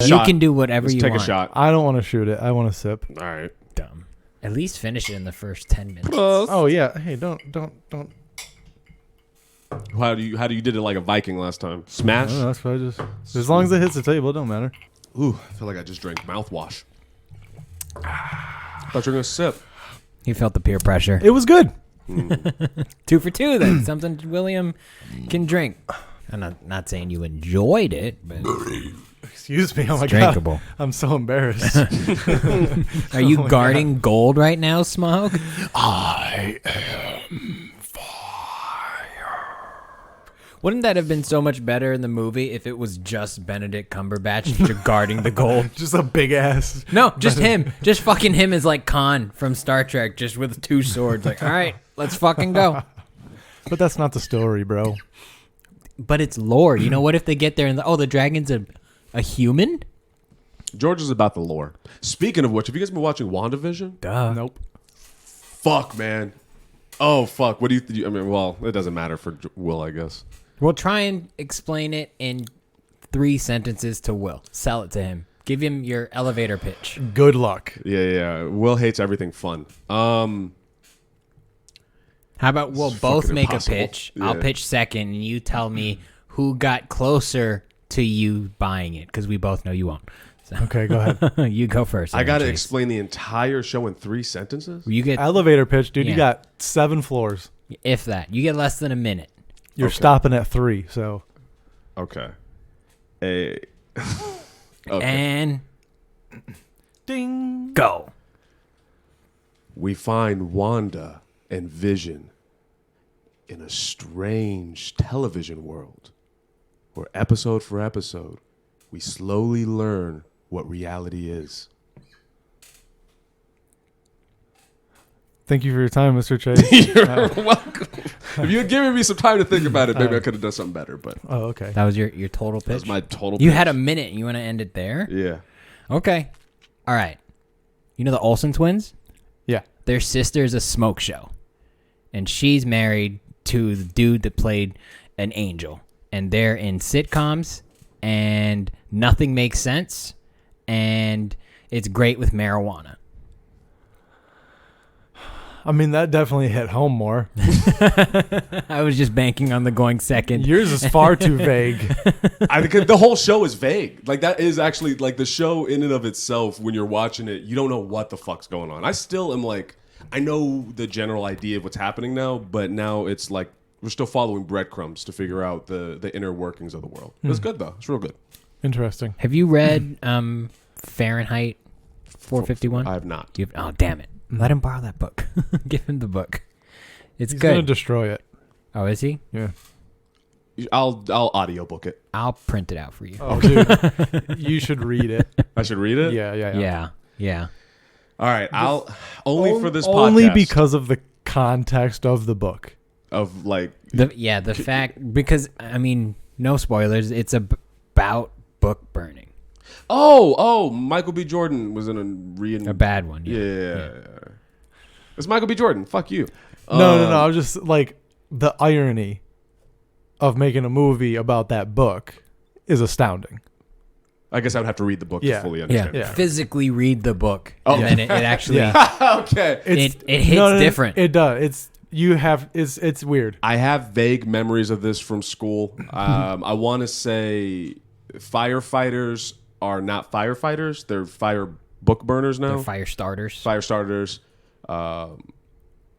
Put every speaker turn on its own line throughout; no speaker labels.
You can do whatever you want.
Take a shot.
I don't want to shoot it. I want to sip.
All right.
Dumb. At least finish it in the first 10 minutes.
Oh yeah. Hey, don't.
How do you did it like a Viking last time? Smash.
No, that's what I just. As long as it hits the table, it don't matter.
Ooh, I feel like I just drank mouthwash. Thought you were gonna sip.
He felt the peer pressure.
It was good.
2 for 2 then. Something William can drink. I'm not saying you enjoyed it, but
Excuse me. Oh my
drinkable.
god. I'm so embarrassed.
Are you guarding gold right now, Smog?
I am fire.
Wouldn't that have been so much better in the movie if it was just Benedict Cumberbatch guarding the gold?
Just a big ass.
No, just him. Just fucking him as like Khan from Star Trek, just with 2 swords. Like, all right, let's fucking go.
But that's not the story, bro.
But it's lore. You know, what if they get there and the dragon's a human?
George is about the lore. Speaking of which, have you guys been watching WandaVision?
Duh.
Nope.
Fuck, man. Oh, fuck. What do you think? I mean, well, it doesn't matter for Will, I guess.
We'll try and explain it in 3 sentences to Will. Sell it to him. Give him your elevator pitch.
Good luck.
Yeah. Will hates everything fun.
How about we'll
It's
both
fucking
make
impossible.
a pitch.
Yeah.
I'll pitch second, and you tell me who got closer to you buying it, because we both know you won't. So
Okay, go ahead.
you go first.
I got to
Chase.
explain the entire show in 3 sentences?
You get,
Elevator pitch, dude.
Yeah.
You got 7 floors.
if that, you get less than a minute.
You're
Okay.
stopping at 3, so.
Okay. Okay.
And
Ding.
go.
We find Wanda and Vision in a strange television world where episode for episode, we slowly learn what reality is.
Thank you for your time, Mr. Chase.
You're welcome. If you had given me some time to think about it, maybe I could have done something better, but
Oh, okay.
That was your total pitch?
that was my total
You
pitch.
had a minute. You want to end it there?
Yeah.
Okay. All right. You know the Olsen twins?
Yeah.
Their sister's a smoke show. And she's married to the dude that played an angel. And they're in sitcoms. And nothing makes sense. And it's great with marijuana.
I mean, that definitely hit home more.
I was just banking on the going second.
Yours is far too vague.
I think the whole show is vague. Like, that is actually, like, the show in and of itself, when you're watching it, you don't know what the fuck's going on. I still am like, I know the general idea of what's happening now, but now it's like, we're still following breadcrumbs to figure out the inner workings of the world. It's good, though. It's real good.
Interesting.
Have you read Fahrenheit 451?
I have not.
Oh, damn it. Let him borrow that book. Give him the book. It's
He's going to
good.
destroy it.
Oh, is he?
Yeah.
I'll audiobook it.
I'll print it out for you.
Oh, dude. You should read it.
I should read it?
Yeah.
Yeah.
All right. I'll only for this
Only
podcast.
because of the context of the book.
Of, like...
The fact, because, I mean, no spoilers, it's about book burning.
Oh, Michael B. Jordan was in
A bad one.
Yeah. It's Michael B. Jordan. Fuck you.
No. I was just like, the irony of making a movie about that book is astounding.
I guess I would have to read the book
Yeah.
to fully understand.
Yeah.
Physically read the book.
Oh.
And then it actually,
Yeah.
Okay.
it hits different.
It does. It's weird.
I have vague memories of this from school. I want to say firefighters are not firefighters. They're fire book burners now.
They're fire starters.
Fire starters.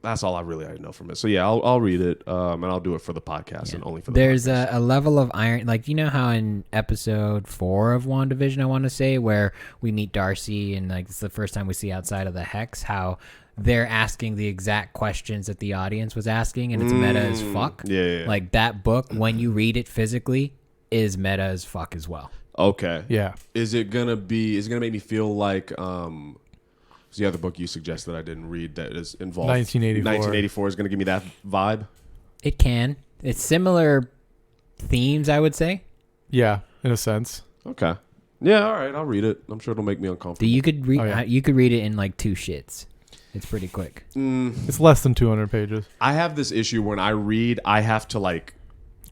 That's all I know from it. So yeah, I'll read it, and I'll do it for the podcast and only for the
There's
podcast.
a level of iron, like, you know how in episode 4 of WandaVision, I want to say, where we meet Darcy and like it's the first time we see outside of the Hex, how they're asking the exact questions that the audience was asking, and it's meta as fuck.
Yeah.
Like that book, when you read it physically, is meta as fuck as well.
Okay.
Yeah.
Is it gonna make me feel like what's the other book you suggested I didn't read that is involved?
1984.
1984 is gonna give me that vibe.
It can. It's similar themes, I would say.
Yeah, in a sense.
Okay. Yeah. All right. I'll read it. I'm sure it'll make me uncomfortable.
You could read.
Oh, yeah.
You could read it in like 2 shits. It's pretty quick.
It's less than 200 pages.
I have this issue when I read, I have to like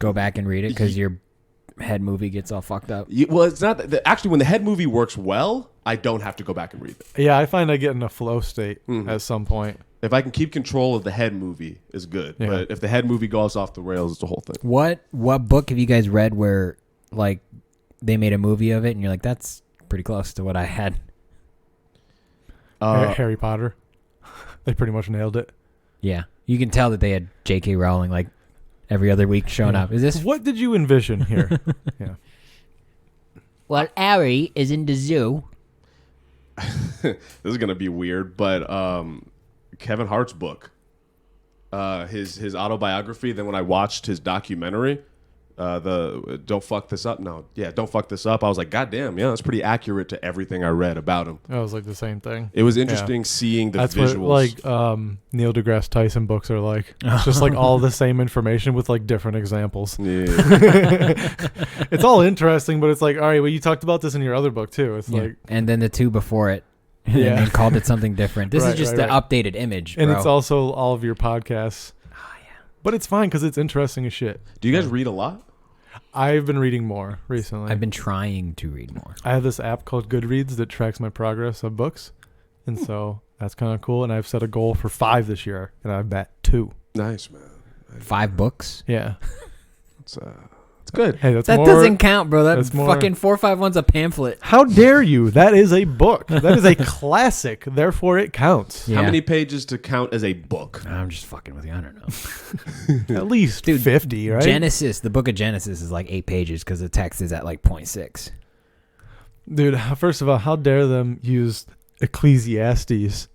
Go back and read it because you're head movie gets all fucked up.
Well, it's not actually when the head movie works well, I don't have to go back and read it.
Yeah, I find I get in a flow state at some point.
If I can keep control of the head movie, is good.
Yeah.
But if the head movie goes off the rails, it's the whole thing.
What book have you guys read where like they made a movie of it and you're like, that's pretty close to what I had?
Harry Potter. They pretty much nailed it.
Yeah, you can tell that they had J.K. Rowling like every other week showing up. Is this?
What did you envision here? Yeah.
Well, Harry is in the zoo.
This is gonna be weird, but Kevin Hart's book, his autobiography. Then when I watched his documentary, the Don't Fuck This Up. No, yeah, Don't Fuck This Up. I was like, God damn, yeah, that's pretty accurate to everything I read about him.
It was like the same thing.
It was interesting seeing the
That's
visuals.
what like Neil deGrasse Tyson books are like. It's just like all the same information with like different examples.
Yeah.
It's all interesting, but it's like, all right, well, you talked about this in your other book too. It's like,
and then the two before it,
Yeah.
and called it something different. This
Right,
is just
right,
the updated image, bro.
and it's also all of your podcasts.
Oh yeah.
But it's fine because it's interesting as shit.
Do you guys read a lot?
I've been reading more recently.
I've been trying to read more.
I have this app called Goodreads that tracks my progress of books, and so that's kind of cool. And I've set a goal for 5 this year, and I've met 2.
Nice, man.
5 books.
Yeah,
It's good.
hey, that's
That
more.
doesn't count, bro. That
that's more-
fucking 451's a pamphlet.
How dare you? That is a book. That is a classic. Therefore, it counts.
Yeah.
How many pages to count as a book?
I'm just fucking with you. I don't know.
At least
Dude,
50, right?
Genesis, the book of Genesis is like 8 pages because the text is at like 0.6.
Dude, first of all, how dare them use Ecclesiastes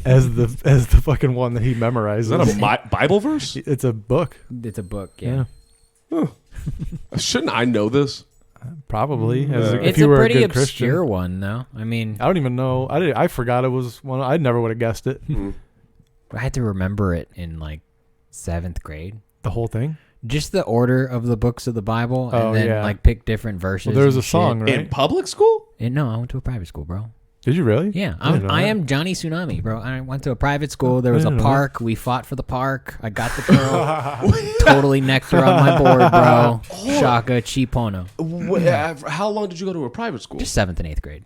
as the fucking one that he memorizes?
Is that a Bible verse?
It's a book.
It's a book, yeah.
Shouldn't I know this?
Probably. If
It's
you
a
were
pretty
good
obscure
Christian.
one, though. I mean,
I don't even know. I forgot it was one. I never would have guessed it.
I had to remember it in like 7th grade.
The whole thing.
Just the order of the books of the Bible, and
Oh,
then
yeah.
like pick different verses.
Well, there's
and
a song,
shit.
right?
In public school?
No, I went to a private school, bro.
Did you really?
Yeah,
I didn't know
I
that.
am Johnny Tsunami, bro. I went to a private school. There was
I
a
didn't know that.
park. We fought for the park. I got the girl. Totally nectar on my board, bro. Shaka Chipono.
How long did you go to a private school?
Just 7th and 8th grade.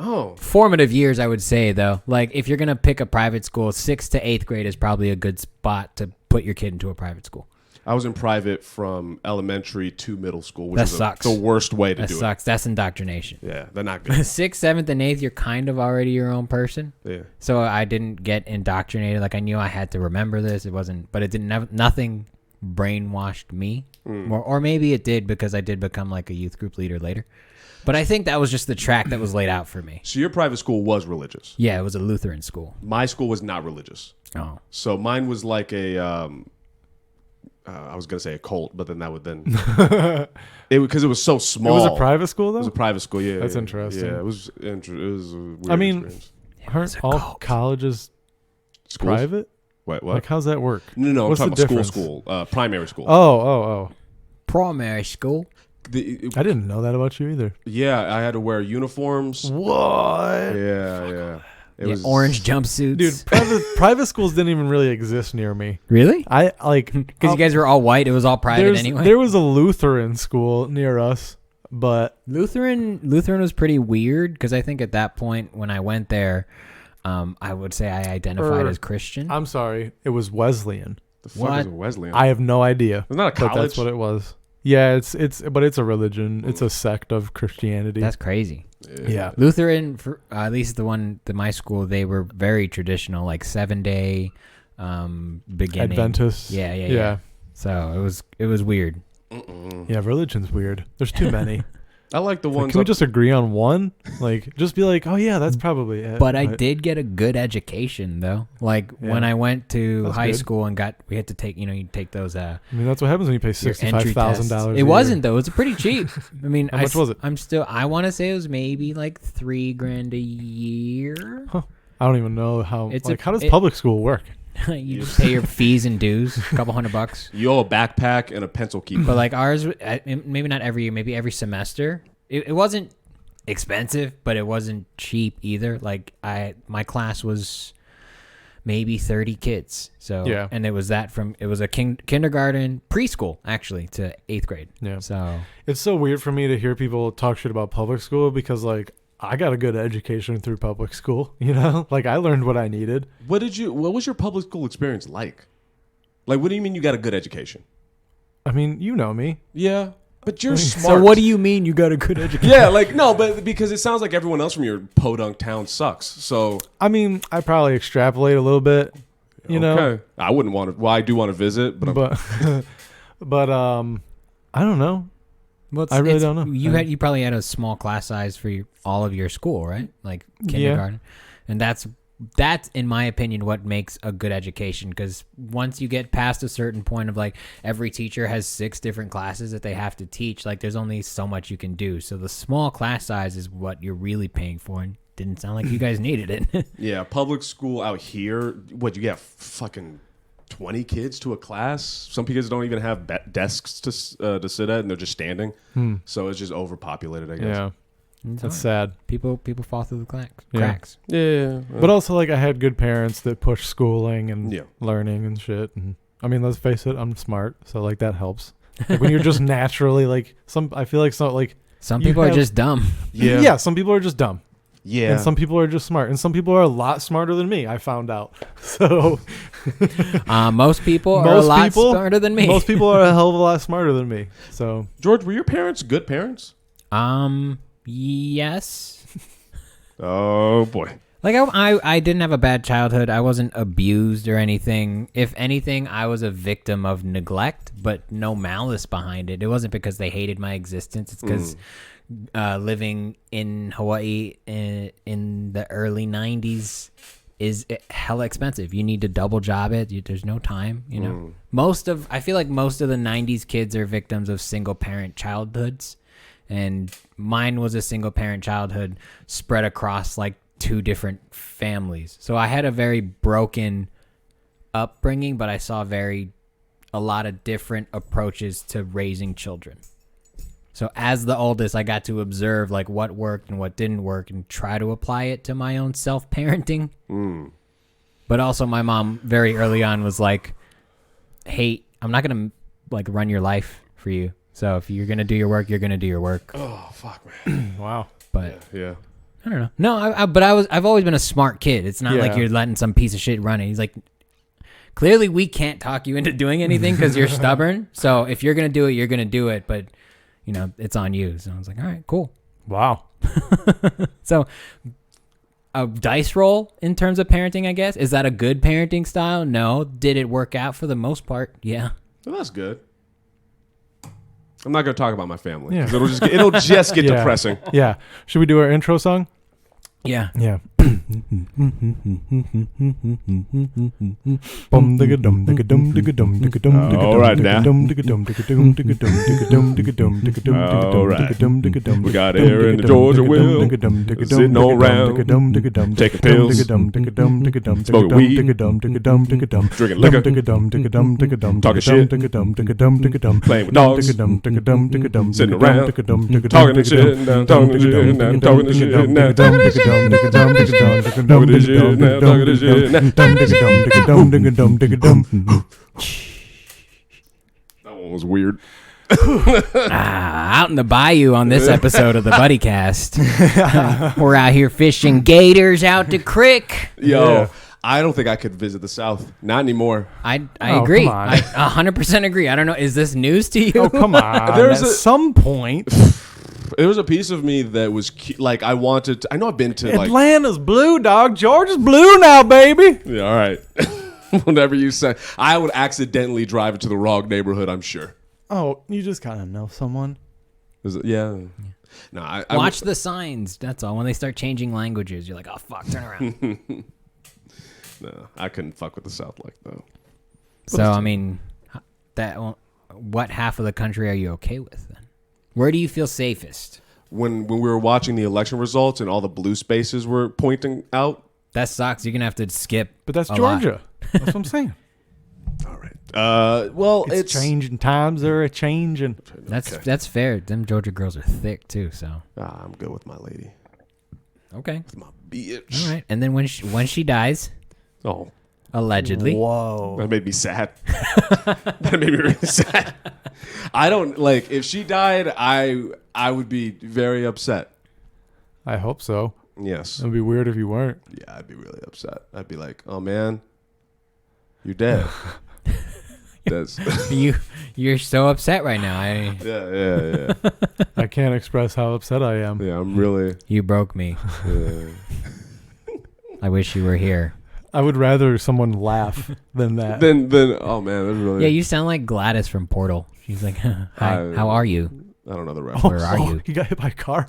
Oh.
Formative years, I would say, though. Like, if you're going to pick a private school, 6th to 8th grade is probably a good spot to put your kid into a private school.
I was in private from elementary to middle school, which
That
is
sucks.
the worst way to
That
do
sucks. That's indoctrination.
it. Yeah, they're not good.
6th, 7th, and 8th, you're kind of already your own person.
Yeah.
So I didn't get indoctrinated. Like, I knew I had to remember this. It wasn't, but it didn't, nothing brainwashed me. Or maybe it did because I did become like a youth group leader later. But I think that was just the track that was laid out for me.
So your private school was religious.
Yeah, it was a Lutheran school.
My school was not religious.
Oh.
So mine was like a I was gonna say a cult, but then that would then because it was so
It
small.
was a private school though.
It was a private school. Yeah,
That's
yeah,
interesting.
Yeah, it was. It was a weird
I mean,
experience.
Aren't all
cult.
colleges
Schools?
private?
What?
Like, how's that work?
No, I'm
What's
talking
the
about
difference?
school, primary school.
Oh.
Primary school.
I didn't know that about you either.
Yeah, I had to wear uniforms.
What?
Yeah. It
Yeah,
was
orange jumpsuits.
Dude, private schools didn't even really exist near me.
Really?
I like
Because you guys were all white. It was all private anyway.
There was a Lutheran school near us, but
Lutheran was pretty weird because I think at that point when I went there, I would say I identified as Christian.
I'm sorry, it was Wesleyan.
the fuck
What?
is a Wesleyan?
I have no idea.
It's not a college.
But that's what it was. Yeah, it's but it's a religion. It's a sect of Christianity.
That's crazy.
yeah.
Lutheran, for, at least the one at my school, they were very traditional, like 7-day beginning.
Adventists.
Yeah. So it was weird.
Yeah, religion's weird. There's too many.
I like the
Like,
ones.
can we just agree on one? Like, just be like, oh yeah, that's probably it.
But I did get a good education though. Like when
Yeah.
I went to
That's
high
good.
school and we had to take, you take those
I mean, that's what happens when you pay
your entry tests.
$65,000.
It wasn't though. It was pretty cheap. I mean,
How much was it?
I want to say it was maybe like $3,000 a year.
I don't even know how.
It's
Like,
a-
how does
it-
public school work?
You just pay your fees and dues, a couple $100.
You owe a backpack and a pencil keeper.
But like ours, maybe not every year, maybe every semester. It wasn't expensive, but it wasn't cheap either. Like my class was maybe 30 kids. So
Yeah.
and it was a kindergarten, preschool actually, to 8th grade.
Yeah.
So
It's so weird for me to hear people talk shit about public school because, like, I got a good education through public school, you know? Like, I learned what I needed.
What was your public school experience like? Like, what do you mean you got a good education?
I mean, you know me.
Yeah, but you're smart.
So what do you mean you got a good education?
Yeah, like, no, but because it sounds like everyone else from your podunk town sucks. So
I mean, I probably extrapolate a little bit, you know?
I wouldn't want to. Well, I do want to visit, but
But I don't know.
Well,
I really don't know.
You probably had a small class size for all of your school, right? Like kindergarten, and that's in my opinion what makes a good education. Because once you get past a certain point of like every teacher has 6 different classes that they have to teach, like there's only so much you can do. So the small class size is what you're really paying for, and didn't sound like you guys needed it.
yeah, public school out here. What you get? Fucking 20 kids to a class. Some kids don't even have desks to sit at, and they're just standing. So it's just overpopulated, I guess.
Yeah. That's sad.
People fall through the cracks.
Yeah.
But also, like, I had good parents that pushed schooling and
Yeah.
learning and shit. And I mean, let's face it, I'm smart, so like that helps. Like when you're just naturally like I feel like
some people are just dumb.
Yeah.
Some people are just dumb.
Yeah.
And some people are just smart, and some people are a lot smarter than me. I found out. So
Most people are a lot smarter than me.
Most people are a hell of a lot smarter than me. So
George, were your parents good parents?
Yes.
Oh boy.
Like I didn't have a bad childhood. I wasn't abused or anything. If anything, I was a victim of neglect, but no malice behind it. It wasn't because they hated my existence. It's because living in Hawaii in the early 90s is hella expensive. You need to double job it. There's no time, you know. I feel like most of the 90s kids are victims of single parent childhoods. And mine was a single parent childhood spread across like 2 different families. So I had a very broken upbringing, but I saw a lot of different approaches to raising children. So as the oldest, I got to observe like what worked and what didn't work and try to apply it to my own self-parenting. But also my mom very early on was like, hey, I'm not going to like run your life for you. So if you're going to do your work, you're going to do your work.
Oh, fuck, man.
wow.
But yeah.
I don't know. No, I've always been a smart kid. It's not like you're letting some piece of shit run it. He's like, clearly we can't talk you into doing anything because you're stubborn. So if you're going to do it, you're going to do it. But, you know, it's on you. So I was like, all right, cool.
Wow.
So a dice roll in terms of parenting, I guess. Is that a good parenting style? No. Did it work out for the most part? Yeah.
Well, that's good. I'm not going to talk about my family.
Yeah.
'Cause it'll just get depressing.
Yeah. Should we do our intro song?
Yeah.
Yeah. Bum digga dum digga dum digga dum digga dum digga
All
dum
right,
digga
now.
dum digga dum digga dum digga dum digga dum digga dum digga dum digga
All
dum
right.
digga dum digga dum
We got
digga
here
dum
in the
digga
Georgia
dum
Will,
digga dum digga dum
sitting
digga
all
dum
around,
digga dum digga dum
taking
digga
pills,
dum digga dum digga dum
smoking
digga
weed,
digga dum digga dum digga dum
drinking liquor,
digga dum digga dum digga dum
talking
digga
shit,
digga dum digga dum digga dum
playing with dogs,
digga dum digga dum digga dum
sitting
digga dum
around,
digga dum digga dum
talking
digga
this shit,
dum
now talking this shit, now talking this shit, now talking this shit, talking this shit, now talking this shit, now talking this shit. That one was weird.
Out in the bayou on this episode of the Buddycast. We're out here fishing gators out the creek.
Yo,
Yeah.
I don't think I could visit the South. Not anymore.
I
Oh,
agree.
come on.
I 100% agree. I don't know. Is this news to you?
Oh, come on.
There's
At
a-
some point,
There was a piece of me that was like I wanted to, I know I've been to like
Atlanta's blue, dog. Georgia's blue now, baby.
yeah, all right. Whatever you say. I would accidentally drive into the wrong neighborhood, I'm sure.
Oh, you just kind of know someone.
Is it, yeah. No, I
Watch the signs. That's all. When they start changing languages, you're like, oh, fuck, turn around.
No, I couldn't fuck with the South like that.
So, I mean, what half of the country are you okay with then? Where do you feel safest?
When we were watching the election results and all the blue spaces were pointing out.
That sucks. You're going to have to skip.
But that's
a
Georgia. That's what I'm saying.
All right. Well,
It's changing. Times are a changing.
That's fair. Them Georgia girls are thick too. So
I'm good with my lady.
okay,
With my bitch.
all right. And then when she dies,
Oh,
Allegedly.
Whoa.
That made me sad. That made me really sad. I don't like if she died. I would be very upset.
I hope so.
Yes.
It'd be weird if you weren't.
Yeah, I'd be really upset. I'd be like, oh man, you're dead. That's
You're so upset right now.
yeah.
I can't express how upset I am.
Yeah, I'm really.
You broke me. I wish you were here.
I would rather someone laugh than that.
Then oh man, that's really.
Yeah, you sound like Gladys from Portal. She's like, "Hi, how are you?
I don't know the reference.
Where are you?"
You got hit by a car?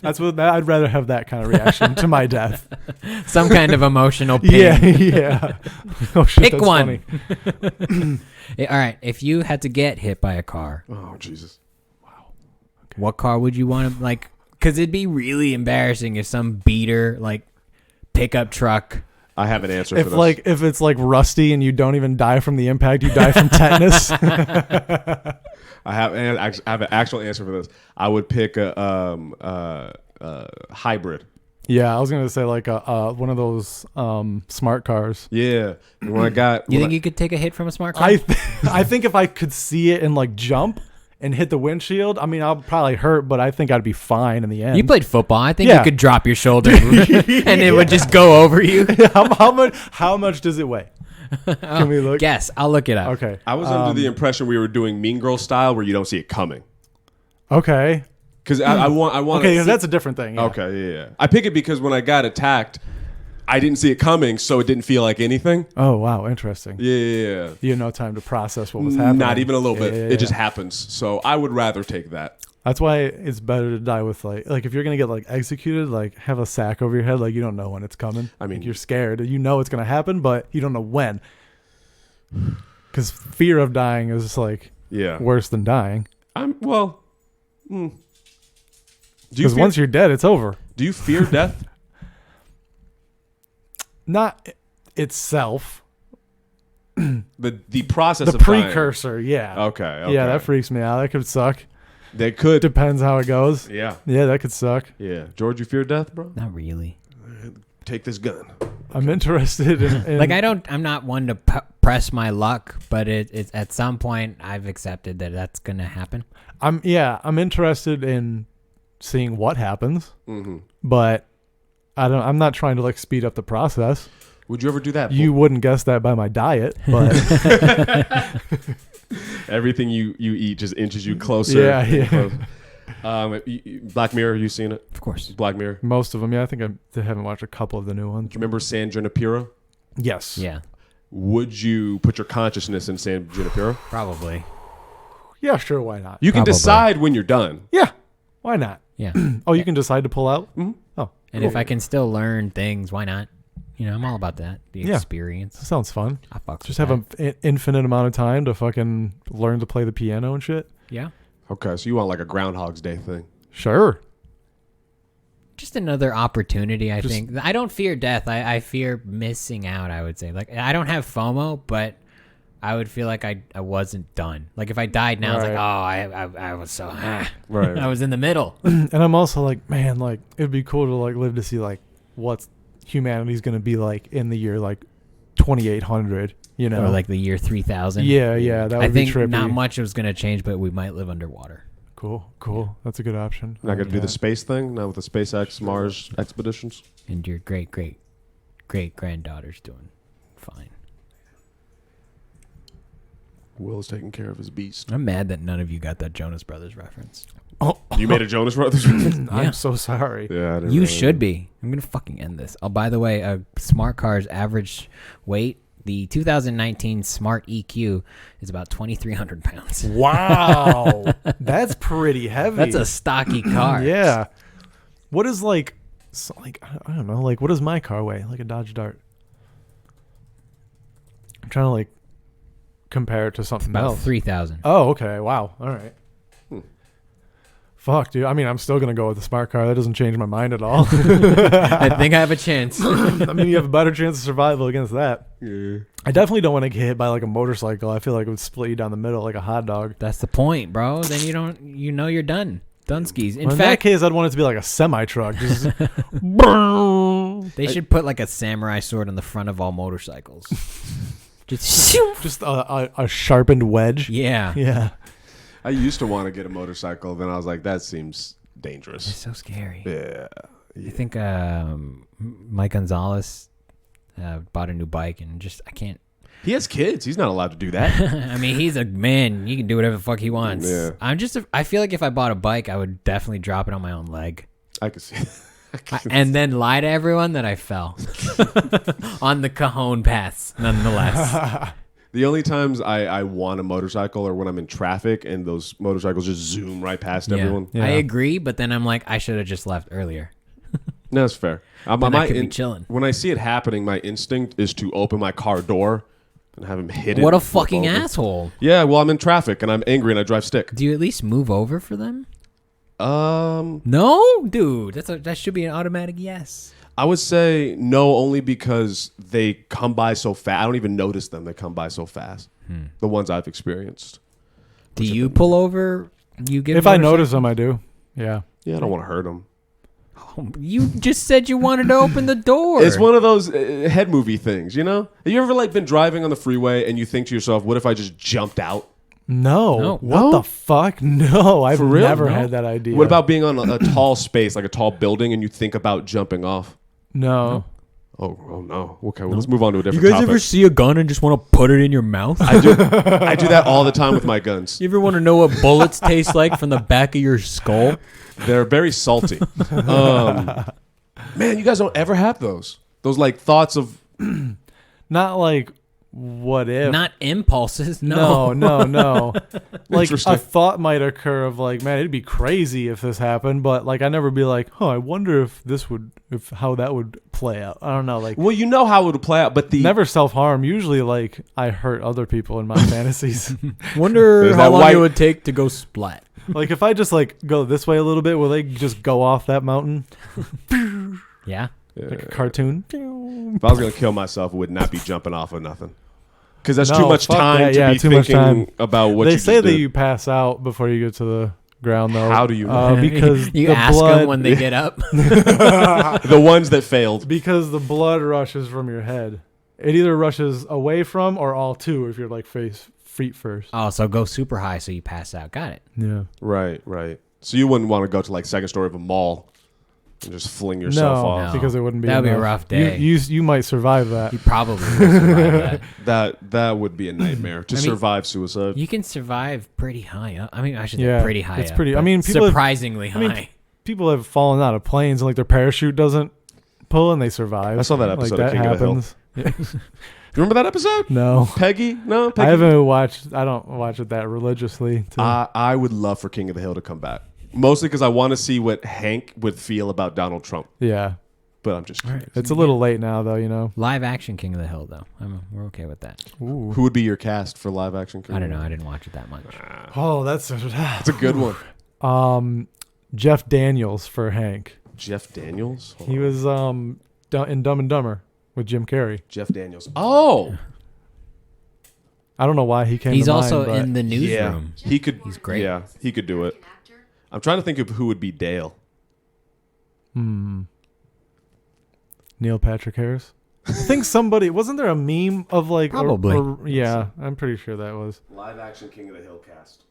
I'd rather have that kind of reaction to my death.
Some kind of emotional pain.
Yeah. Oh shit,
Pick
that's
one.
funny.
All right, if you had to get hit by a car,
Oh Jesus.
what car would you want to like? Because it'd be really embarrassing if some beater like pickup truck.
I have an answer for this.
If it's like rusty and you don't even die from the impact, you die from tetanus.
I have an actual answer for this. I would pick a hybrid.
Yeah, I was gonna say like one of those smart cars.
Yeah. And when I got,
You think you could take a hit from a smart car?
I think if I could see it and like jump and hit the windshield, I mean, I'll probably hurt, but I think I'd be fine in the end.
You played football. I think
Yeah.
you could drop your shoulder and it would just go over you.
how much does it weigh? Can we look?
Guess. I'll look it up.
Okay.
I was under the impression we were doing Mean Girl style, where you don't see it coming.
Okay.
Because I want.
Okay, that's a different thing. Yeah.
Okay, yeah. I pick it because when I got attacked, I didn't see it coming, so it didn't feel like anything.
Oh wow, interesting.
Yeah.
You had no time to process what was happening.
Not even a little bit.
Yeah.
It just happens. So I would rather take that.
That's why it's better to die with like if you're gonna get like executed, like have a sack over your head, like you don't know when it's coming.
I mean,
like, you're scared. You know it's gonna happen, but you don't know when. Because fear of dying is like worse than dying. Because once you're dead, it's over.
Do you fear death?
Not itself.
The process
The
of dying.
precursor, yeah.
Okay.
Yeah, that freaks me out. That could suck.
They could.
Depends how it goes.
Yeah.
Yeah, that could suck.
Yeah. George, you fear death, bro?
Not really.
Take this gun.
I'm interested in
Like I'm not one to press my luck, but it's at some point I've accepted that that's gonna happen.
I'm interested in seeing what happens, but I'm not trying to like speed up the process.
Would you ever do that?
You wouldn't guess that by my diet, but
everything you eat just inches you closer.
Yeah.
Black Mirror, you seen it?
Of course.
Black Mirror.
Most of them, yeah. I think I haven't watched a couple of the new ones.
Do you remember San Junipero?
Yes.
Yeah.
Would you put your consciousness in San Junipero?
Probably.
Yeah, sure. Why not?
You can
Probably.
decide when you're done.
Yeah. Why not?
Yeah.
Oh, you can decide to pull out?
Mm-hmm.
Oh.
And if I can still learn things, why not? You know, I'm all about that. The
Yeah.
experience.
That sounds fun.
I fucks
Just
with
have an infinite amount of time to fucking learn to play the piano and shit.
Yeah.
Okay, so you want like a Groundhog's Day thing.
Sure.
Just another opportunity, I think. I don't fear death. I fear missing out, I would say. Like, I don't have FOMO, but I would feel like I wasn't done. Like, if I died now, it's like, oh, I was so...
Right.
I was in the middle.
And I'm also like, man, like, it'd be cool to like live to see like what humanity's going to be like in the year like 2800, you know?
Or like the year 3000.
Yeah, that would
I
be
think
trippy.
not much was going to change, but we might live underwater.
Cool. That's a good option.
Not going to do
Yeah.
the space thing now with the SpaceX Mars expeditions.
And your great granddaughter's doing fine.
Will's taking care of his beast.
I'm mad that none of you got that Jonas Brothers reference.
Oh,
You made a Jonas Brothers reference?
Yeah.
I'm so sorry.
Yeah, I didn't
You
know
should
that.
be. I'm going to fucking end this. Oh, by the way, a smart car's average weight, the 2019 Smart EQ, is about 2,300 pounds.
Wow. That's pretty heavy.
That's a stocky car.
Yeah. What is like I don't know, like what does my car weigh? Like a Dodge Dart. I'm trying to like compare it to something
About
else.
3,000.
Oh, okay. Wow. All right. Fuck, dude. I mean, I'm still going to go with the smart car. That doesn't change my mind at all.
I think I have a chance.
I mean, you have a better chance of survival against that.
Yeah.
I definitely don't want to get hit by like a motorcycle. I feel like it would split you down the middle like a hot dog.
That's the point, bro. Then you're done. Dunskies. In
In that
fact,
case, I'd want it to be like a semi truck. Just
They should put like a samurai sword on the front of all motorcycles. Just
a sharpened wedge.
yeah.
Yeah.
I used to want to get a motorcycle. Then I was like, that seems dangerous.
It's so scary.
Yeah.
You think Mike Gonzalez bought a new bike and just I can't.
He has kids. He's not allowed to do that.
I mean, he's a man. He can do whatever the fuck he wants.
Yeah.
I feel like if I bought a bike, I would definitely drop it on my own leg.
I could see.
And then lie to everyone that I fell on the Cajon Pass, nonetheless.
The only times I want a motorcycle are when I'm in traffic and those motorcycles just zoom right past everyone.
Yeah.
I agree, but then I'm like, I should have just left earlier.
No, that's fair.
Then I could be chilling.
When I see it happening, my instinct is to open my car door and have him hit it.
What a
and flip
fucking
over.
asshole.
Yeah, well, I'm in traffic and I'm angry and I drive stick.
Do you at least move over for them?
Um,
No, dude. That should be an automatic yes.
I would say no, only because they come by so fast. I don't even notice them. They come by so fast. The ones I've experienced.
Do you pull over? You get
If I notice them, I do. Yeah.
Yeah, I don't want to hurt them.
You just said you wanted to open the door.
It's one of those head movie things, you know? Have you ever like been driving on the freeway and you think to yourself, what if I just jumped out?
No. What
No?
the fuck? No, I've
For real?
never
No?
had that idea.
What about being on a tall space, like a tall building, and you think about jumping off?
No.
Oh no. Okay, well, let's move on to a different topic.
see a gun and just want to put it in your mouth?
I do that all the time with my guns.
You ever want to know what bullets taste like from the back of your skull?
They're very salty. Man, you guys don't ever have those. Those like thoughts of
Not like what if.
Not impulses.
No. Like
Interesting.
a thought might occur of like, man, it'd be crazy if this happened, but like I never be like, I wonder if how that would play out. I don't know, like
well, you know how it would play out, but the
never self-harm. Usually like I hurt other people in my fantasies.
Wonder
There's
how
that
long
white-
it would take to go splat.
Like if I just like go this way a little bit, will they just go off that mountain?
Yeah.
Like a cartoon.
if I was gonna kill myself, it would not be jumping off of nothing. Because that's too
No,
much
fuck
time
that.
to
Yeah,
be
too much
thinking
time.
about what
They
you
say
just
that
did.
you pass out before you get to the ground, though.
How do you know?
Because
you
the
ask
blood,
them when they get up.
The ones that failed.
because the blood rushes from your head. It either rushes away from or all to if you're like feet first.
Oh, so go super high so you pass out. Got it.
Yeah.
Right. So you wouldn't want to go to like second story of a mall and just fling yourself
No,
off.
because it wouldn't be.
That'd be a
enough.
rough day.
You might survive that.
You probably will survive that.
That would be a nightmare to
I mean,
survive suicide.
You can survive pretty high up. I mean, I should say
Yeah,
pretty high
it's
up.
pretty- I
but
mean, people have-
surprisingly high.
mean, People have fallen out of planes and like their parachute doesn't pull and they survive.
I saw that episode
like
of
that
King of the Hill.
happens.
You remember that episode?
No.
Peggy? No, Peggy.
I haven't watched. I don't watch it that religiously.
I would love for King of the Hill to come back. Mostly because I want to see what Hank would feel about Donald Trump.
Yeah,
But I'm just curious.
it's a little late now, though. You know.
Live action King of the Hill, though. We're okay with that.
Ooh.
Who would be your cast for live action King
I don't
of the
know. I
Hill?
didn't watch it that much.
Oh, that's
It's a good one.
Jeff Daniels for Hank.
Jeff Daniels? Hold
He
on.
was in Dumb and Dumber with Jim Carrey.
Jeff Daniels. Oh!
I don't know why he came.
He's
to
also
mind, but
in the
Yeah.
newsroom.
He could.
He's great.
Yeah, he could do it. I'm trying to think of who would be Dale.
Neil Patrick Harris. I think somebody wasn't there a meme of like
Probably.
yeah, I'm pretty sure that was.
Live action King of the Hill cast.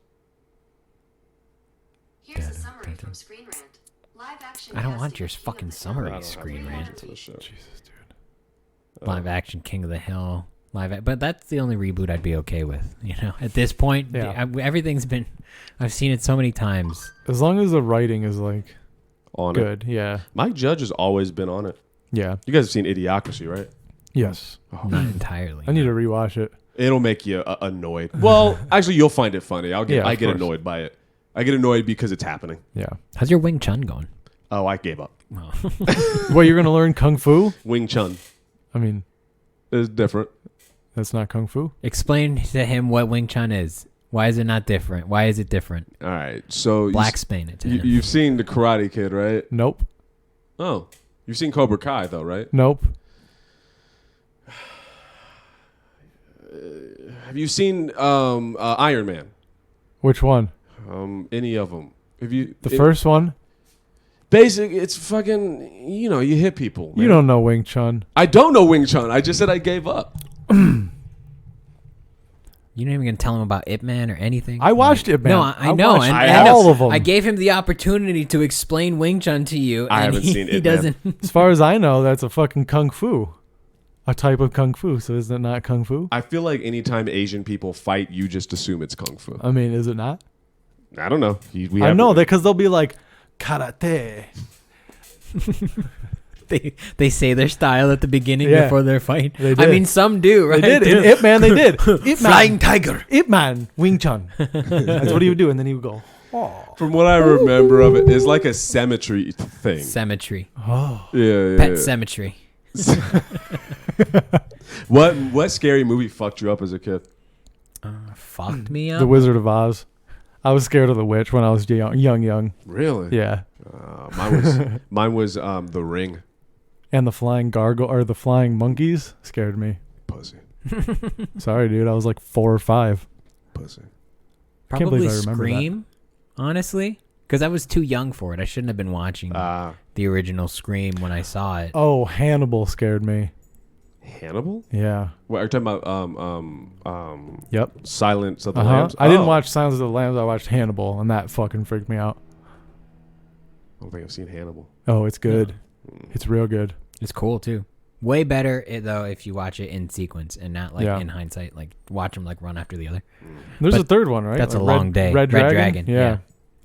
Here's a summary from Screen Rant. Live action
I don't
cast
want
of
your
King of
fucking
the Hill.
summary
I don't
screen
have
rant.
to the show.
Jesus, dude.
Live action King of the Hill. But that's the only reboot I'd be okay with. You know, at this point,
Yeah.
everything's been. I've seen it so many times.
As long as the writing is like
On it.
good, yeah,
Mike Judge has always been on it.
yeah,
You guys have seen Idiocracy, right?
yes.
Not entirely.
I need to rewatch it.
It'll make you annoyed. Well, actually, you'll find it funny.
Yeah,
I
of
get
course.
annoyed by it. I get annoyed because it's happening.
Yeah.
How's your Wing Chun going?
Oh, I gave up.
Well,
What, you're gonna learn kung fu?
Wing Chun
I mean,
is different.
that's not kung fu.
explain to him what Wing Chun is. Why is it not different? Why is it different?
All right. So
Black Spain it to him.
you've seen The Karate Kid, right?
Nope.
Oh, you've seen Cobra Kai, though, right?
Nope.
Have you seen Iron Man?
Which one?
Any of them? Have you
The first one?
Basic. It's fucking. You know, you hit people. Man.
You don't know Wing Chun.
I don't know Wing Chun. I just said I gave up.
You're not even gonna tell him about Ip Man or anything.
I watched Ip Man.
No, I know,
watched
and
all of them.
I gave him the opportunity to explain Wing Chun to you.
I
and
haven't seen
He
Ip Man.
doesn't.
As far as I know, that's a fucking kung fu, a type of kung fu. So is it not kung fu?
I feel like anytime Asian people fight, you just assume it's kung fu.
I mean, is it not?
I don't know.
I know that because they'll be like karate.
They say their style at the beginning
Yeah.
before their fight.
They
I
did.
mean, some do, right?
They did. In Ip Man, they did. Ip Man.
Flying tiger.
Ip Man. Wing Chun. That's what he would do, and then he would go.
From what I remember of it, it's like a cemetery thing.
Cemetery.
Oh.
Yeah.
Pet cemetery.
What scary movie fucked you up as a kid?
Fucked me up.
The Wizard of Oz. I was scared of the witch when I was young.
Really?
Yeah.
Mine was The Ring.
And the flying gargoyle or the flying monkeys scared me.
Pussy.
Sorry, dude. I was like 4 or 5.
Pussy.
Can't
Probably
believe I remember
Scream, honestly. Because I was too young for it. I shouldn't have been watching the original Scream when I saw it.
Oh, Hannibal scared me.
Hannibal?
Yeah.
What are you talking about?
Yep.
Silence of the
Uh-huh.
Lambs?
I didn't
Oh.
watch Silence of the Lambs. I watched Hannibal, and that fucking freaked me out.
I don't think I've seen Hannibal.
Oh, it's good. It's real good.
It's cool, too. Way better, though, if you watch it in sequence and not, like,
Yeah.
in hindsight. Like, watch them, like, run after the other.
There's
But
a third one, right?
that's
Like
a long day.
Red
Red
Dragon?
Dragon, yeah.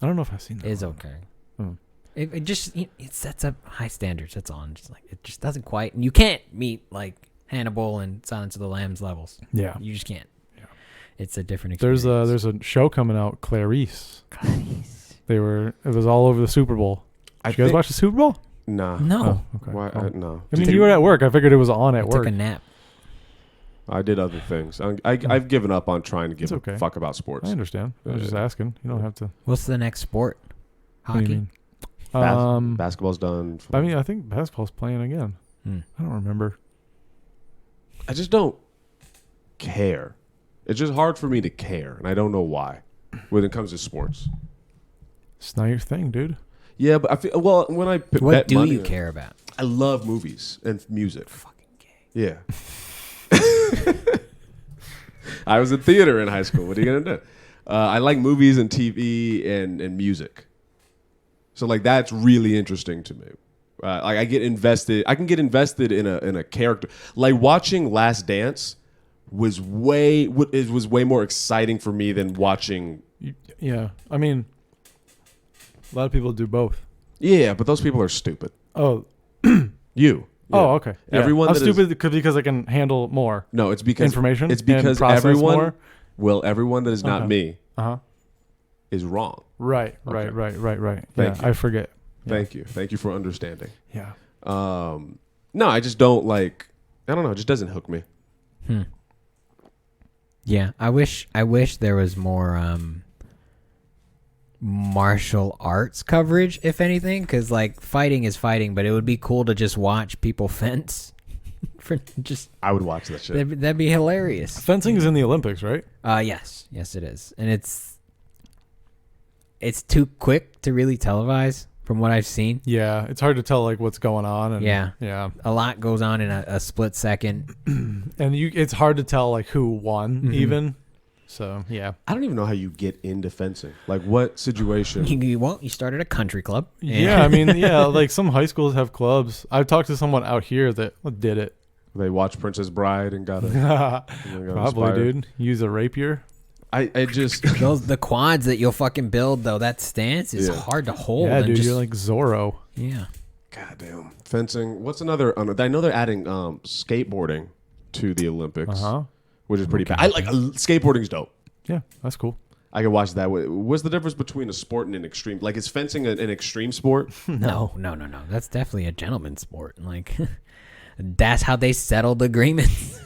I don't know if I've seen that.
It's
one.
okay.
Hmm.
It just it sets up high standards. That's all. And just like it just doesn't quite. And you can't meet like Hannibal and Silence of the Lambs levels.
Yeah.
You just can't. Yeah. It's a different experience.
There's a show coming out, Clarice. It was all over the Super Bowl. Did you guys watch the Super Bowl?
Nah.
No.
Oh, okay.
Why?
Oh.
No.
I mean, you were at work. I figured it was on at
I
work.
took a nap.
I did other things. I've given up on trying to give
It's okay.
a fuck about sports.
I understand. I was just asking. You don't have to.
What's the next sport?
What do you
Hockey.
mean?
Basketball's done.
I mean, I think basketball's playing again.
Hmm.
I don't remember.
I just don't care. It's just hard for me to care, and I don't know why when it comes to sports.
It's not your thing, dude.
Yeah, but I feel when I
What
bet
do
money
you
on-
care about?
I love movies and music.
Fucking gay.
Yeah. I was in theater in high school. What are you gonna do? I like movies and TV and music. So like that's really interesting to me. Like I get invested. I can get invested in a character. Like watching Last Dance was way more exciting for me than watching.
Yeah. I mean, a lot of people do both.
Yeah, but those people are stupid.
Oh.
You.
Oh,
Yeah.
okay. Yeah.
Everyone
I'm
that is-
stupid because I can handle more
No, it's because
information.
It's
and
because
process
everyone.
more.
Well, everyone that is not
Okay.
me
Uh-huh.
is wrong.
Right.
Okay.
Right.
Thank
Yeah,
you.
I forget.
Thank you. Thank you for understanding.
Yeah.
No, I just don't like. I don't know. It just doesn't hook me.
Yeah, I wish there was more martial arts coverage, if anything, because like fighting is fighting, but it would be cool to just watch people fence. For just
I would watch that shit.
that'd be hilarious.
Fencing is in the Olympics, right?
Yes, it is, and it's too quick to really televise from what I've seen.
Yeah. It's hard to tell like what's going on. And,
Yeah.
Yeah.
A lot goes on in a split second.
And it's hard to tell like who won even. So yeah.
I don't even know how you get into fencing. Like what situation?
You started a country club. and-
Yeah, I mean, yeah, like some high schools have clubs. I've talked to someone out here that did it.
They watched Princess Bride and got a
Probably, dude. Use a rapier.
I just
the quads that you'll fucking build though, that stance is
Yeah.
hard to hold.
Yeah,
and
dude,
just,
you're like Zorro.
yeah.
goddamn fencing. What's another? I know they're adding skateboarding to the Olympics, which is pretty bad. I like skateboarding's dope.
Yeah, that's cool.
I can watch that. What's the difference between a sport and an extreme? Like, is fencing an extreme sport?
No. That's definitely a gentleman's sport. Like, that's how they settled agreements.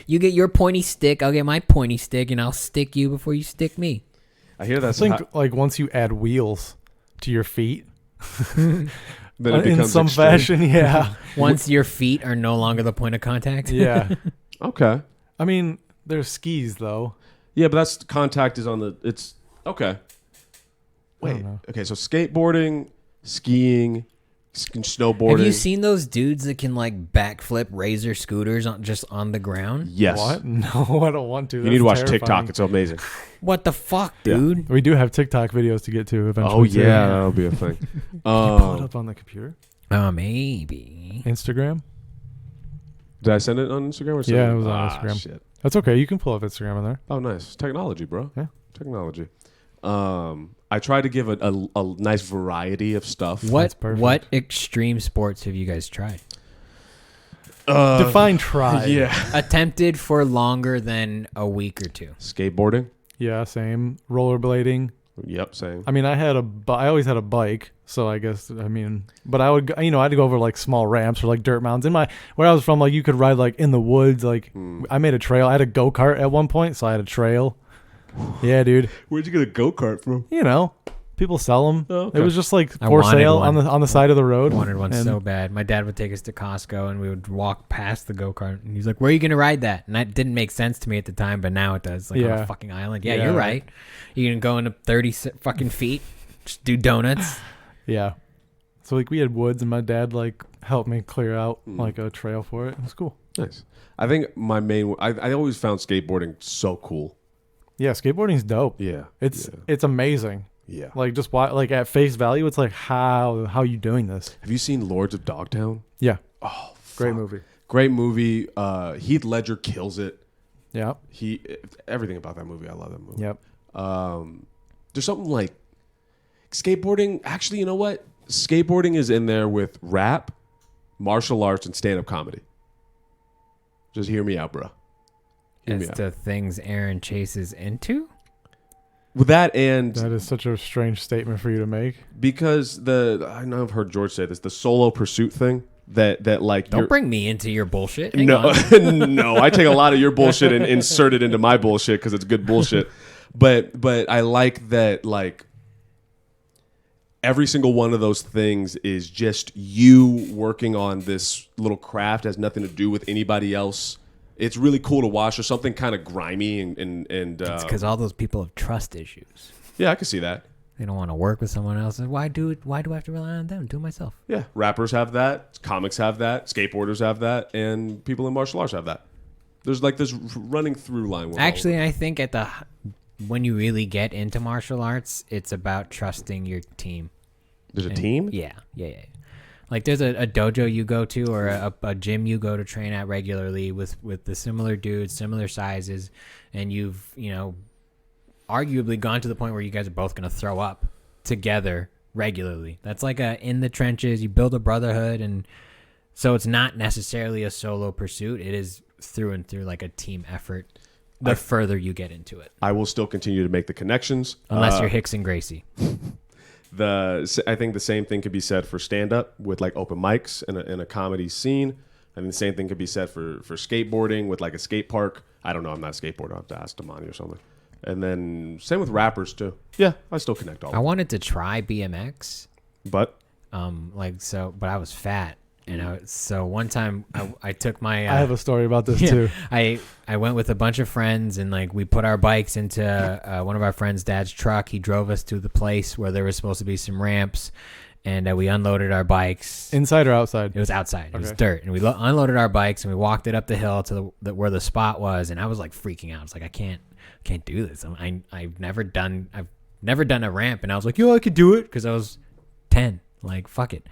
You get your pointy stick, I'll get my pointy stick, and I'll stick you before you stick me.
I hear
I
that's
think like once you add wheels to your feet,
then it
in
becomes
some
extreme.
fashion, yeah,
Once your feet are no longer the point of contact.
yeah.
Okay.
I mean, there's skis though.
Yeah, but that's contact is on the. It's okay.
I don't
Wait.
know.
Okay, so skateboarding, skiing, snowboarding.
Have you seen those dudes that can like backflip razor scooters just on the ground?
Yes.
What? No, I don't want to.
You need to watch TikTok. It's amazing.
What the fuck,
Yeah.
dude?
We do have TikTok videos to get to eventually.
Oh
too.
yeah, that'll be a thing.
Can you pull it up on the computer?
Maybe.
Instagram?
Did I send it on Instagram? Or send
Yeah, it was on Instagram.
Shit.
That's okay. You can pull up Instagram on there.
Oh, nice technology, bro.
Yeah.
Technology. I try to give a nice variety of stuff.
What
perfect.
what extreme sports have you guys tried?
Define try.
Yeah.
Attempted for longer than a week or two.
Skateboarding.
Yeah, same. Rollerblading.
Yep, same.
I mean, I always had a bike, so I guess but I would, I'd go over like small ramps or like dirt mountains. Where I was from, like you could ride like in the woods. Like I made a trail. I had a go-kart at one point, so I had a trail. Yeah, dude.
Where'd you get a go-kart from?
People sell them.
Oh, okay.
It was just like
I
for
wanted
sale
one.
on the side of the road.
I wanted one
And-
so bad. My dad would take us to Costco and we would walk past the go-kart and he's like, "Where are you going to ride that?" And that didn't make sense to me at the time, but now it does. Like on
Yeah.
a fucking island. Yeah,
Yeah.
you're right. You can go into 30 fucking feet, just do donuts.
Yeah. So like we had woods, and my dad like helped me clear out like a trail for it. It was cool.
Nice. I think my main. I always found skateboarding so cool.
Yeah, skateboarding's dope.
Yeah.
It's amazing.
Yeah.
Like just like at face value, it's like how you doing this?
Have you seen Lords of Dogtown?
Yeah,
Oh,
great
fuck.
movie.
Great movie. Heath Ledger kills it.
Yeah,
Everything about that movie. I love that movie.
yep.
There's something like skateboarding. Actually, you know what? Skateboarding is in there with rap, martial arts, and stand-up comedy. Just hear me out, bro. Hear me
As
out.
to things Aaron chases into.
With that and
That is such a strange statement for you to make.
because I know I've heard George say this, the solo pursuit thing that like
Don't
you're,
bring me into your bullshit. Hang
no
on.
no, I take a lot of your bullshit and insert it into my bullshit because it's good bullshit. But I like that like every single one of those things is just you working on this little craft, has nothing to do with anybody else. It's really cool to watch. There's something kind of grimy and
It's because all those people have trust issues.
yeah, I can see that.
They don't want to work with someone else. Why do I have to rely on them? Do it myself.
Yeah, rappers have that, comics have that, skateboarders have that, and people in martial arts have that. There's like this running through line. With all of
Actually,
them.
I think when you really get into martial arts, it's about trusting your team.
There's a team.
Yeah. Like there's a dojo you go to or a gym you go to train at regularly with the similar dudes, similar sizes, and you've arguably gone to the point where you guys are both going to throw up together regularly. That's like in the trenches. You build a brotherhood, and so it's not necessarily a solo pursuit. It is through and through like a team effort. The further you get into it,
I will still continue to make the connections
unless you're Hicks and Gracie.
I think the same thing could be said for stand-up with like open mics in a comedy scene. I think the same thing could be said for skateboarding with like a skate park. I don't know. I'm not a skateboarder. I'll have to ask Damani or something. And then same with rappers too. Yeah, I still connect all.
I wanted to try BMX,
But
but I was fat, and so one time I took my.
I have a story about this too.
I went with a bunch of friends and like we put our bikes into one of our friends' dad's truck. He drove us to the place where there was supposed to be some ramps, and we unloaded our bikes.
Inside or outside?
It was outside. It was
Okay.
dirt, and we unloaded our bikes and we walked it up the hill to where the spot was. And I was like freaking out. I was like, I can't do this. I've never done a ramp, and I was like, yo, I could do it because I was 10. Like fuck it.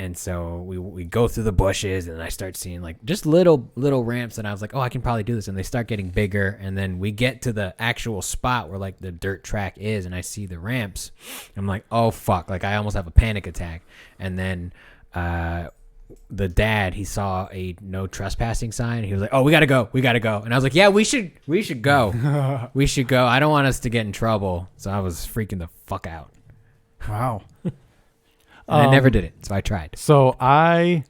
And so we go through the bushes, and I start seeing like just little ramps, and I was like, oh, I can probably do this. And they start getting bigger, and then we get to the actual spot where like the dirt track is, and I see the ramps. I'm like, oh fuck! Like I almost have a panic attack. And then the dad, he saw a no trespassing sign. He was like, oh, we gotta go. And I was like, yeah, we should go. We should go. I don't want us to get in trouble. So I was freaking the fuck out.
Wow.
And I never did it, so I tried.
So I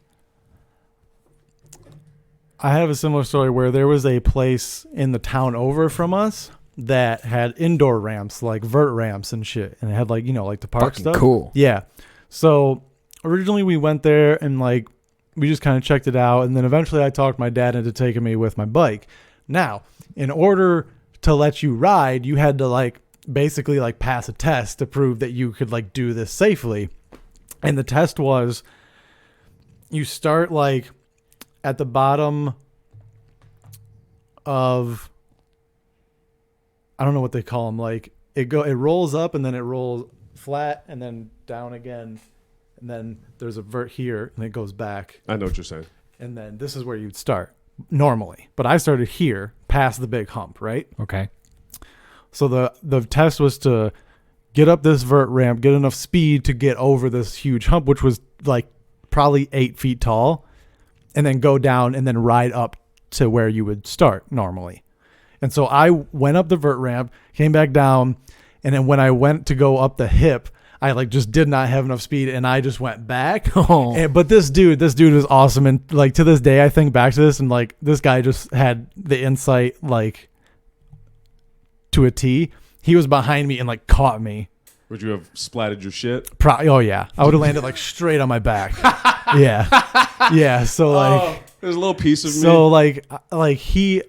have a similar story where there was a place in the town over from us that had indoor ramps, like vert ramps and shit, and it had like like the park
Fucking
stuff.
cool.
Yeah. So originally we went there and like we just kind of checked it out, and then eventually I talked my dad into taking me with my bike. Now, in order to let you ride, you had to like basically like pass a test to prove that you could like do this safely. And the test was you start like at the bottom of, I don't know what they call them. Like it rolls up and then it rolls flat and then down again. And then there's a vert here and it goes back.
I know what you're saying.
And then this is where you'd start normally. But I started here past the big hump, right?
Okay.
So the test was to get up this vert ramp, get enough speed to get over this huge hump, which was like probably 8 feet tall, and then go down and then ride up to where you would start normally. And so I went up the vert ramp, came back down, and then when I went to go up the hip, I like just did not have enough speed and I just went back. But this dude was awesome. And like to this day, I think back to this and like this guy just had the insight like to a T. He was behind me and like caught me.
Would you have splatted your shit?
Oh yeah. I would have landed like straight on my back. Yeah. So like,
there's a little piece of me.
so like he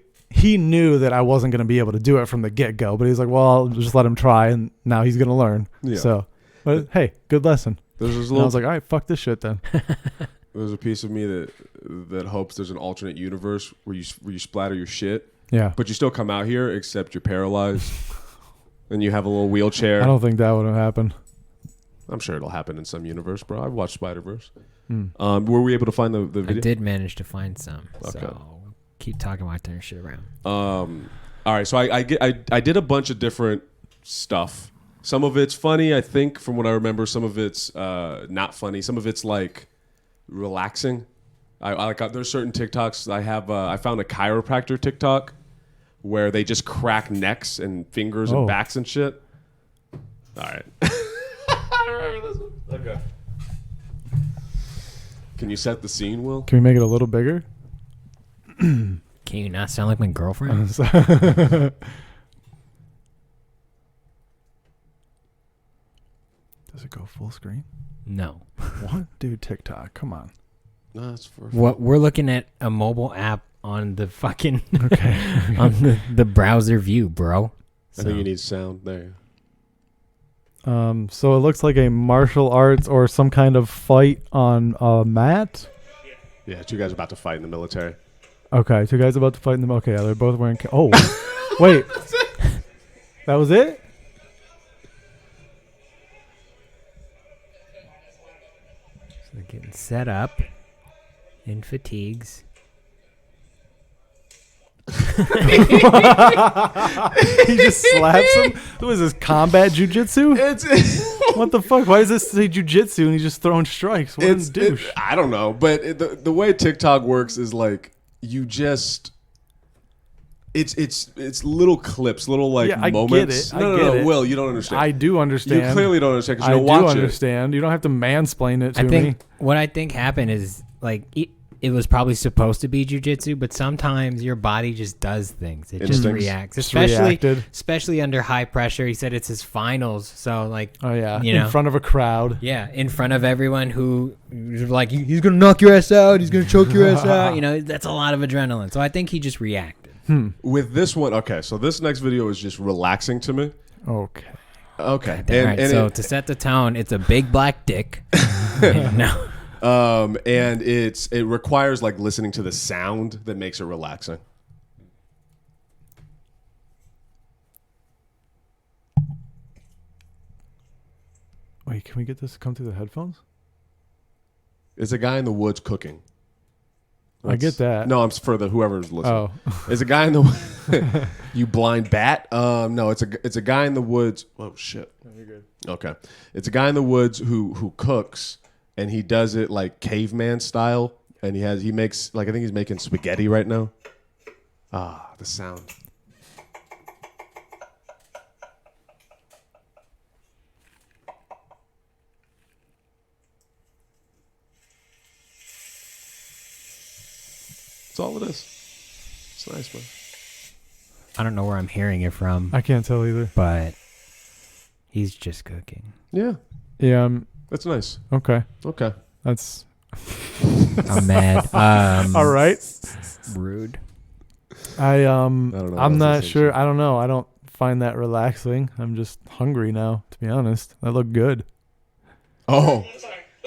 knew that I wasn't going to be able to do it from the get go, but he's like, well, I'll just let him try. And now he's going to learn.
Yeah.
So, but hey, good lesson.
There's this
And I was like, all right, fuck this shit then.
there's a piece of me that hopes there's an alternate universe where you splatter your shit,
Yeah.
but you still come out here except you're paralyzed, and you have a little wheelchair.
I don't think that would have happened.
I'm sure it'll happen in some universe, bro. I've watched Spider-Verse.
Hmm.
Were we able to find the
I
video?
did manage to find some.
Okay.
So keep talking while I turn shit around.
All right, so I did a bunch of different stuff. Some of it's funny, I think, from what I remember. Some of it's not funny. Some of it's like relaxing. There's certain TikToks I have. I found a chiropractor TikTok where they just crack necks and fingers and backs and shit. All right. I remember this one. Okay. Can you set the scene, Will?
Can we make it a little bigger?
Can you not sound like my girlfriend?
Does it go full screen?
No.
What? Dude, TikTok. Come on.
No, that's for
What we're looking at a mobile app on the fucking
Okay.
on the browser view, bro.
I think you need sound there.
So it looks like a martial arts or some kind of fight on a mat.
Yeah, two guys about to fight in the military.
Okay, two guys about to fight in them. Okay, yeah, they're both wearing. Oh, wait. That was it?
So they're getting set up in fatigues.
He just slaps him. What is this, combat jujitsu? What the fuck? Why does this say jujitsu and he's just throwing strikes? What a douche.
I don't know, but the way TikTok works is like you just. It's little clips, little like
Yeah, I
moments.
get it. I get
No,
it.
Will, you don't understand.
I do understand.
You clearly don't understand because
I
you don't
do
watch
understand. You don't have to mansplain it to
I think
me.
what I think happened is like it was probably supposed to be jujitsu, but sometimes your body just does things. It just
Instincts.
reacts,
Just
especially
reacted.
especially under high pressure. He said it's his finals, so like
Oh yeah,
you
in
know.
front of a crowd.
Yeah, in front of everyone who was like, he's going to knock your ass out. He's going to choke your ass out. You know, that's a lot of adrenaline. So I think he just reacted.
it. With this one, okay, so this next video is just relaxing to me.
Okay.
Okay.
All right, so to set the tone, it's a big black dick. No.
And it requires like listening to the sound that makes it relaxing.
Wait, can we get this to come through the headphones?
It's a guy in the woods cooking.
I get that.
No, I'm for the whoever's listening.
Oh.
It's a guy in the you blind bat. No, it's a guy in the woods. Oh shit.
No, you're good.
Okay, it's a guy in the woods who cooks, and he does it like caveman style, and he makes like I think he's making spaghetti right now. Ah, the sound. That's all it is. It's nice, man.
I don't know where I'm hearing it from,
I can't tell either.
but he's just cooking.
Yeah,
Yeah.
that's nice.
Okay.
Okay.
That's
I'm mad.
all right.
Rude.
I
don't know.
I'm
That's
not
the same
sure.
shit.
I don't know. I don't find that relaxing. I'm just hungry now, to be honest. That looked good.
Oh.
Let's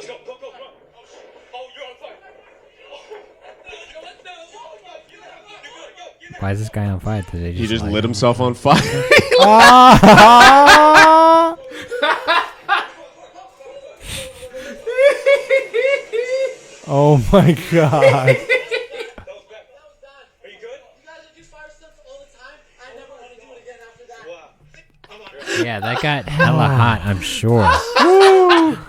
go. Go. Oh, you're on fire.
Why is this guy on fire today?
He just lit himself on fire.
Oh my god.
Are you good? You guys do fire stuff all the time. I never want to do it again after that.
Yeah, that got hella hot, I'm sure.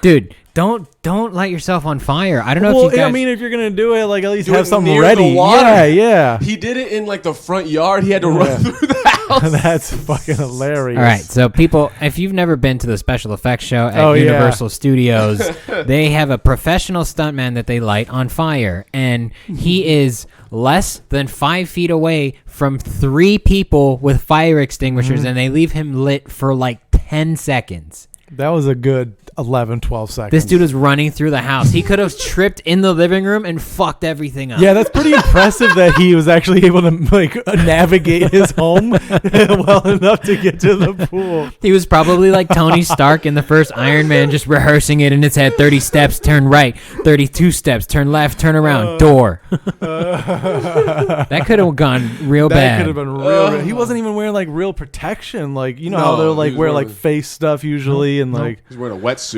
Dude, don't light yourself on fire. I don't know if you guys...
I mean, if you're gonna do it, like at least
Do
have
it
something
near the
ready.
water.
Yeah.
He did it in like the front yard. He had to run through the house.
That's fucking hilarious.
All right, so people, if you've never been to the special effects show at
Oh, yeah.
Universal Studios, they have a professional stuntman that they light on fire, and he is less than 5 feet away from 3 people with fire extinguishers, and they leave him lit for like 10 seconds.
That was a good 11, 12 seconds.
This dude was running through the house. He could have tripped in the living room and fucked everything up.
Yeah, that's pretty impressive that he was actually able to like navigate his home well enough to get to the pool.
He was probably like Tony Stark in the first Iron Man, just rehearsing it in his head. 30 steps, turn right. 32 steps, turn left, turn around, door. That could have gone real
That
bad.
could have been real. He wasn't even wearing like real protection. Like, you know how
No,
they're
he
like
was
wear
wearing-
like face stuff usually and like
He's wearing a wetsuit.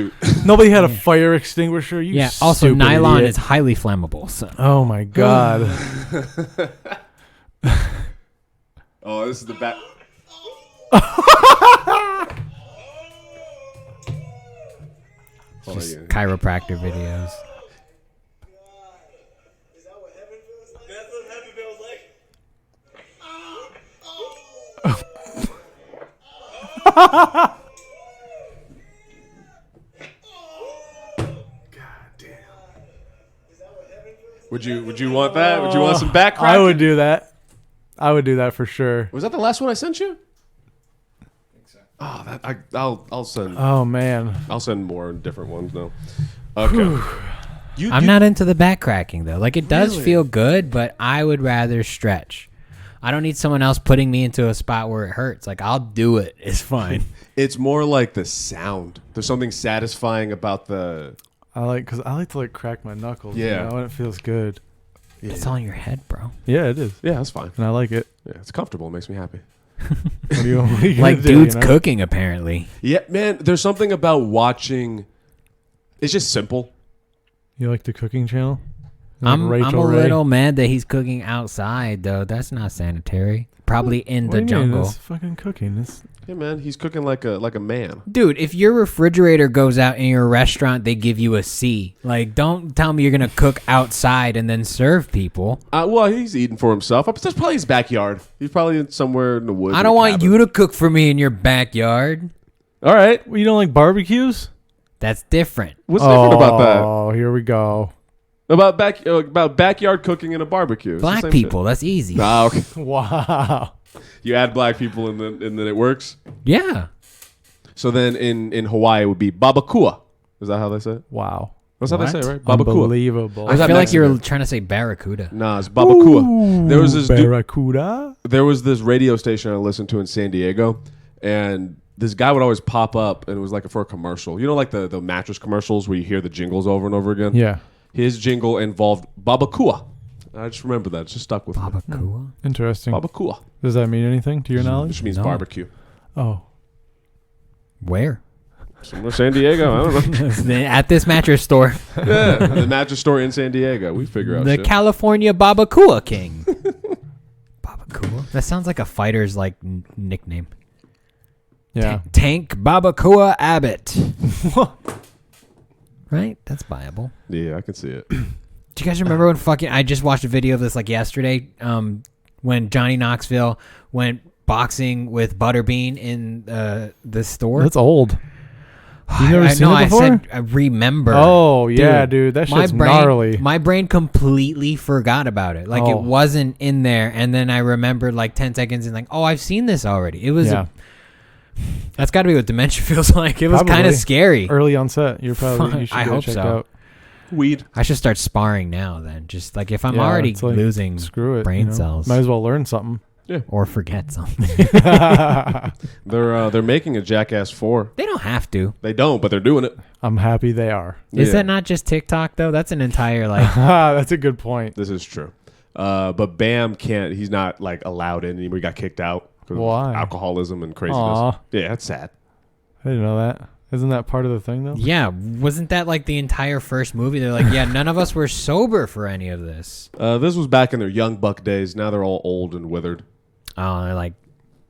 nobody had a fire extinguisher. You
Yeah, also
stupid
nylon
idiot.
is highly flammable. So.
Oh my god.
Oh, this is the back.
Just chiropractor videos.
Is that what heaven feels like? That's what heaven feels like.
Would you want that? Would you want some back crack?
I would do that. I would do that for sure.
Was that the last one I sent you? Oh, I'll send.
Oh man.
I'll send more different ones. No. Okay.
I'm not into the back cracking though. Like it does
Really?
feel good, but I would rather stretch. I don't need someone else putting me into a spot where it hurts. Like I'll do it. It's fine.
It's more like the sound. There's something satisfying about the.
I like to like crack my knuckles.
Yeah.
You know, and it feels good.
It's all in your head, bro.
Yeah, it is,
Yeah, that's fine.
and I like it.
Yeah, it's comfortable. It makes me happy.
What are you gonna
Like
do,
dudes
you know?
cooking apparently.
Yeah, man. There's something about watching. It's just simple.
You like the cooking channel? Like
I'm a
Rachel Ray?
little mad that he's cooking outside though. That's not sanitary. Probably in
What
the
do you mean?
jungle.
It's fucking cooking. It's
Yeah, man. He's cooking like a man.
Dude, if your refrigerator goes out in your restaurant, they give you a C. Like, don't tell me you're going to cook outside and then serve people.
Well, he's eating for himself. That's probably his backyard. He's probably somewhere in the woods.
I don't want you to cook for me in your backyard.
All right.
well, you don't like barbecues?
That's different.
What's different about that?
Oh, here we go.
About backyard cooking and a barbecue. It's the
Black
same
people, that's easy.
shit. Ah, okay.
Wow.
You add black people and then it works.
Yeah.
So then in Hawaii it would be babakua. Is that how they say it?
Wow.
That's how they
What?
say it, right? Babakua.
Unbelievable.
I
that
feel like you're
Mexican?
trying to say barracuda.
Nah, it's babakua. There was this
Barracuda.
there was this radio station I listened to in San Diego, and this guy would always pop up, and it was like for a commercial. You know, like the mattress commercials where you hear the jingles over and over again.
Yeah.
His jingle involved babakua. I just remember that. It just stuck with me.
Babakua?
Interesting.
Babakua.
Does that mean anything to your knowledge?
Which means
No.
barbecue.
Oh.
Where?
Somewhere San Diego. I don't know.
At this mattress store.
Yeah, the mattress store in San Diego. We figure out
The
shit.
California Babakua King. Babakua? That sounds like a fighter's like nickname.
Yeah.
Tank Babakua Abbott. Right? That's viable.
Yeah, I can see it.
Do you guys remember when I just watched a video of this like yesterday, when Johnny Knoxville went boxing with Butterbean in the store?
That's old. You never seen it before?
I said I remember.
Oh, yeah, dude. That shit's gnarly.
My brain completely forgot about it. Like
Oh.
it wasn't in there, and then I remembered like 10 seconds and like, oh, I've seen this already. It was.
Yeah.
That's got to be what dementia feels like. It was kind
Probably.
of scary.
Early onset. You're probably. You should
I
go
hope
check
so.
out.
Weed.
I should start sparring now. Then, just like if I'm
Yeah,
already
it's like,
losing
Screw it.
brain
you know?
cells.
Might as well learn something.
or forget something.
They're making a Jackass 4.
They don't have to.
They don't, but they're doing it.
I'm happy they are.
Is
Yeah.
that not just TikTok though? That's an entire like.
That's a good point.
This is true. But Bam can't. He's not like allowed in anymore. He got kicked out because
Why?
of alcoholism and craziness.
Aw.
Yeah, that's sad.
I didn't know that. Isn't that part of the thing though?
Yeah, wasn't that like the entire first movie? They're like, yeah, none of us were sober for any of this.
This was back in their young buck days. Now they're all old and withered.
Oh, they're like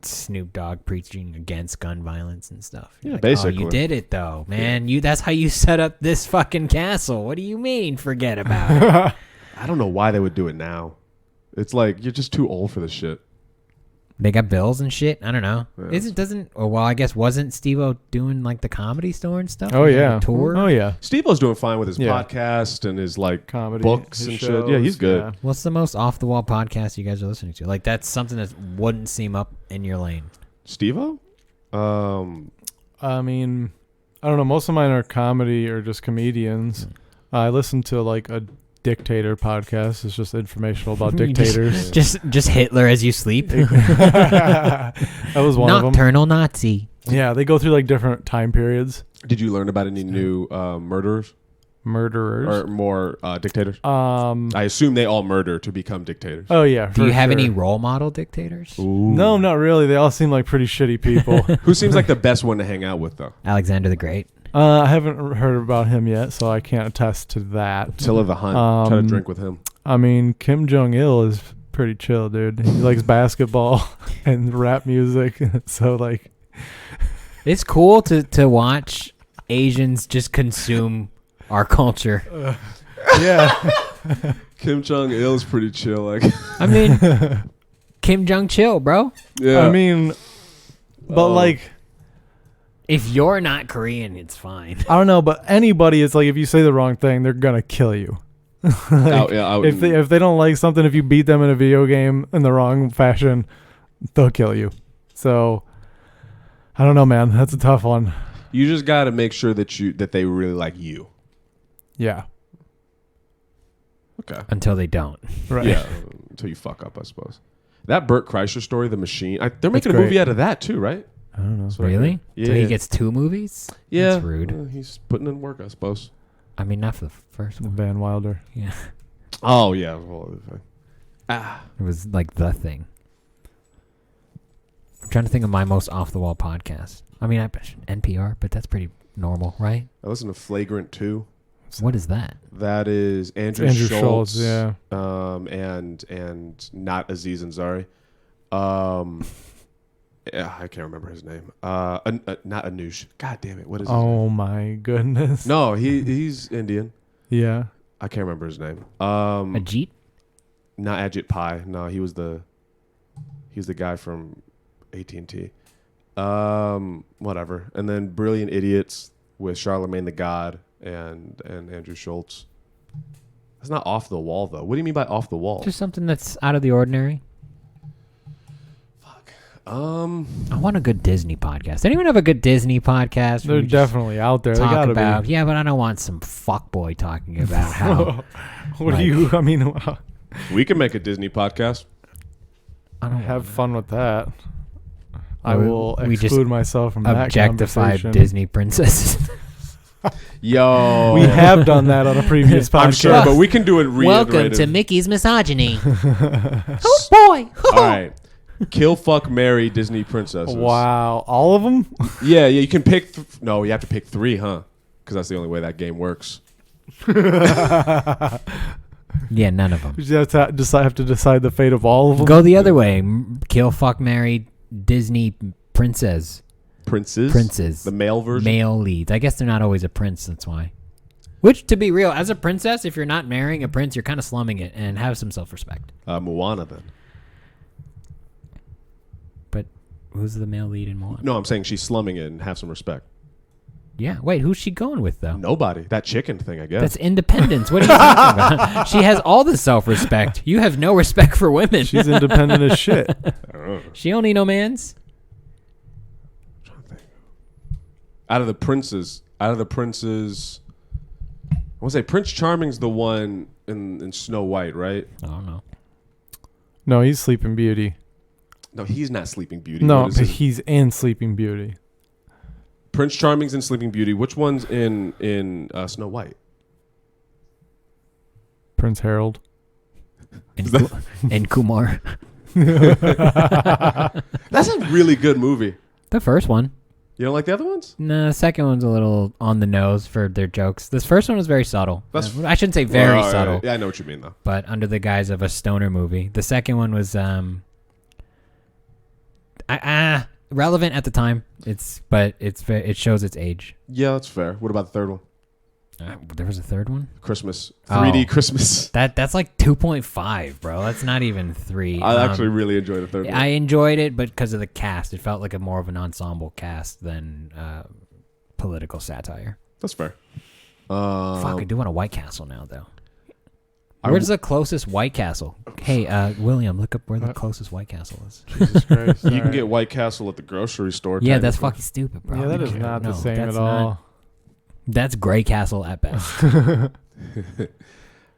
Snoop Dogg preaching against gun violence and stuff. You're
Yeah,
like,
basically.
Oh, you did it though, man. That's how you set up this fucking castle. What do you mean? Forget about it.
I don't know why they would do it now. It's like you're just too old for this shit.
They got bills and shit. I don't know.
Yeah.
Well, I guess wasn't Steve-O doing like the Comedy Store and stuff?
Oh
He had
yeah.
a tour.
Oh yeah.
Steve-O's doing fine with his
Yeah.
podcast and his like
Comedy
books
his
and
shows,
shit. Yeah, he's good.
yeah.
What's the most off the wall podcast you guys are listening to? Like that's something that wouldn't seem up in your lane.
Steve-O?
I mean, I don't know. Most of mine are comedy or just comedians. I listen to like a dictator podcast. It's just informational about
You
dictators.
Just Hitler as you sleep.
That was one of them.
Nocturnal Nazi.
Yeah, they go through like different time periods.
Did you learn about any new murderers
Murderers.
or more dictators?
I
I assume they all murder to become dictators.
Oh yeah.
Do you
for
have
sure.
any role model dictators?
No, not really. They all seem like pretty shitty people.
Who seems like the best one to hang out with though?
Alexander the Great.
I haven't heard about him yet, so I can't attest to that.
Attila the Hun. Try to drink with him.
I mean, Kim Jong-il is pretty chill, dude. He likes basketball and rap music. So, like...
It's cool to watch Asians just consume our culture.
Yeah.
Kim Jong Il is pretty chill. Like,
I mean, Kim Jong chill, bro.
yeah.
I mean, but, like...
If you're not Korean, it's fine.
I don't know, but anybody, it's like if you say the wrong thing, they're going to kill you.
Out
If they don't like something, if you beat them in a video game in the wrong fashion, they'll kill you. So... I don't know, man. That's a tough one.
you just got to make sure that they really like you.
Yeah.
Okay.
Until they don't.
Right.
Yeah. Until you fuck up, I suppose. That Burt Kreischer story, The Machine. They're making a
great.
movie out of that too, right?
I don't know.
That's what I
Really?
heard. Yeah.
So he gets 2 movies?
Yeah.
That's rude.
He's putting in work, I suppose.
I mean, not for the first one.
Van Wilder.
Yeah.
Oh yeah. Well,
It was like the thing. I'm trying to think of my most off-the-wall podcast. I mean, NPR, but that's pretty normal, right?
I listen to Flagrant 2.
What is that?
That is Andrew
Schultz,
Schultz,
yeah.
and not Aziz Ansari. Yeah, I can't remember his name. Not Anush. God damn it! What is his name?
Oh my goodness.
No, he's Indian.
Yeah.
I can't remember his name.
Ajit?
Not Ajit Pai. No, he's the guy from AT&T. Whatever. And then Brilliant Idiots with Charlemagne the God and Andrew Schultz. That's not off the wall though. What do you mean by off the wall?
Just something that's out of the ordinary. I want a good Disney podcast. Anyone have a good Disney podcast? where
They're
we just
definitely out there. They
talk
gotta
about,
be.
yeah, but I don't want some fuckboy talking about how
What
like-
do you, I mean,
We can make a Disney podcast.
I don't
have
want
fun with that. I
We-
will
we just
exclude myself from that
objectified
conversation.
Disney princesses.
Yo.
We have done that on a previous podcast.
I'm sure, but we can do it reiterative.
Mickey's misogyny. Oh boy!
All right. Kill, fuck, marry Disney princesses.
Wow. All of them?
Yeah, you can pick. No, you have to pick 3, huh? Because that's the only way that game works.
Yeah, none of them.
You just have to decide the fate of all of them?
Go the other way. Kill, fuck, marry Disney princes.
Princes. The male version.
Male leads. I guess they're not always a prince. That's why. Which, to be real, as a princess, if you're not marrying a prince, you're kind of slumming it, and have some self-respect.
Moana then.
But who's the male lead in Moana?
No, I'm saying she's slumming it and have some respect.
Yeah. Wait, who's she going with though?
Nobody. That chicken thing, I guess.
That's independence. What are you talking about? She has all the self-respect. You have no respect for women.
She's independent as shit.
I don't know.
She don't need no mans.
Out of the princes, I want to say Prince Charming's the one in Snow White, right?
I don't know.
No, he's Sleeping Beauty.
No, he's not Sleeping Beauty.
No,
What is
but
his-
he's in Sleeping Beauty.
Prince Charming's in Sleeping Beauty. Which one's in Snow White?
Prince Harold.
And Kumar.
That's a really good movie.
The first one.
You don't like the other ones?
No, the second one's a little on the nose for their jokes. This first one was very subtle.
That's-
I shouldn't say very
Well,
subtle,
Yeah, I know what you mean though.
but under the guise of a stoner movie. The second one was relevant at the time. It shows its age.
Yeah, that's fair. What about the third one?
There was a third one.
Christmas.
Oh.
3D Christmas.
That's like 2.5, bro. That's not even 3.
I actually really enjoyed the third one.
I enjoyed it, but because of the cast, it felt like more of an ensemble cast than political satire.
That's fair.
Fuck, I do want a White Castle now, though.
I
Where's the closest White Castle? Hey, William, look up where the closest White Castle is.
Jesus Christ.
You can
Alright.
get White Castle at the grocery store.
Yeah, that's
technically.
fucking stupid, bro.
Yeah, that is
Okay.
not the
No,
same
that's
at
not-
all.
That's Grey Castle at best.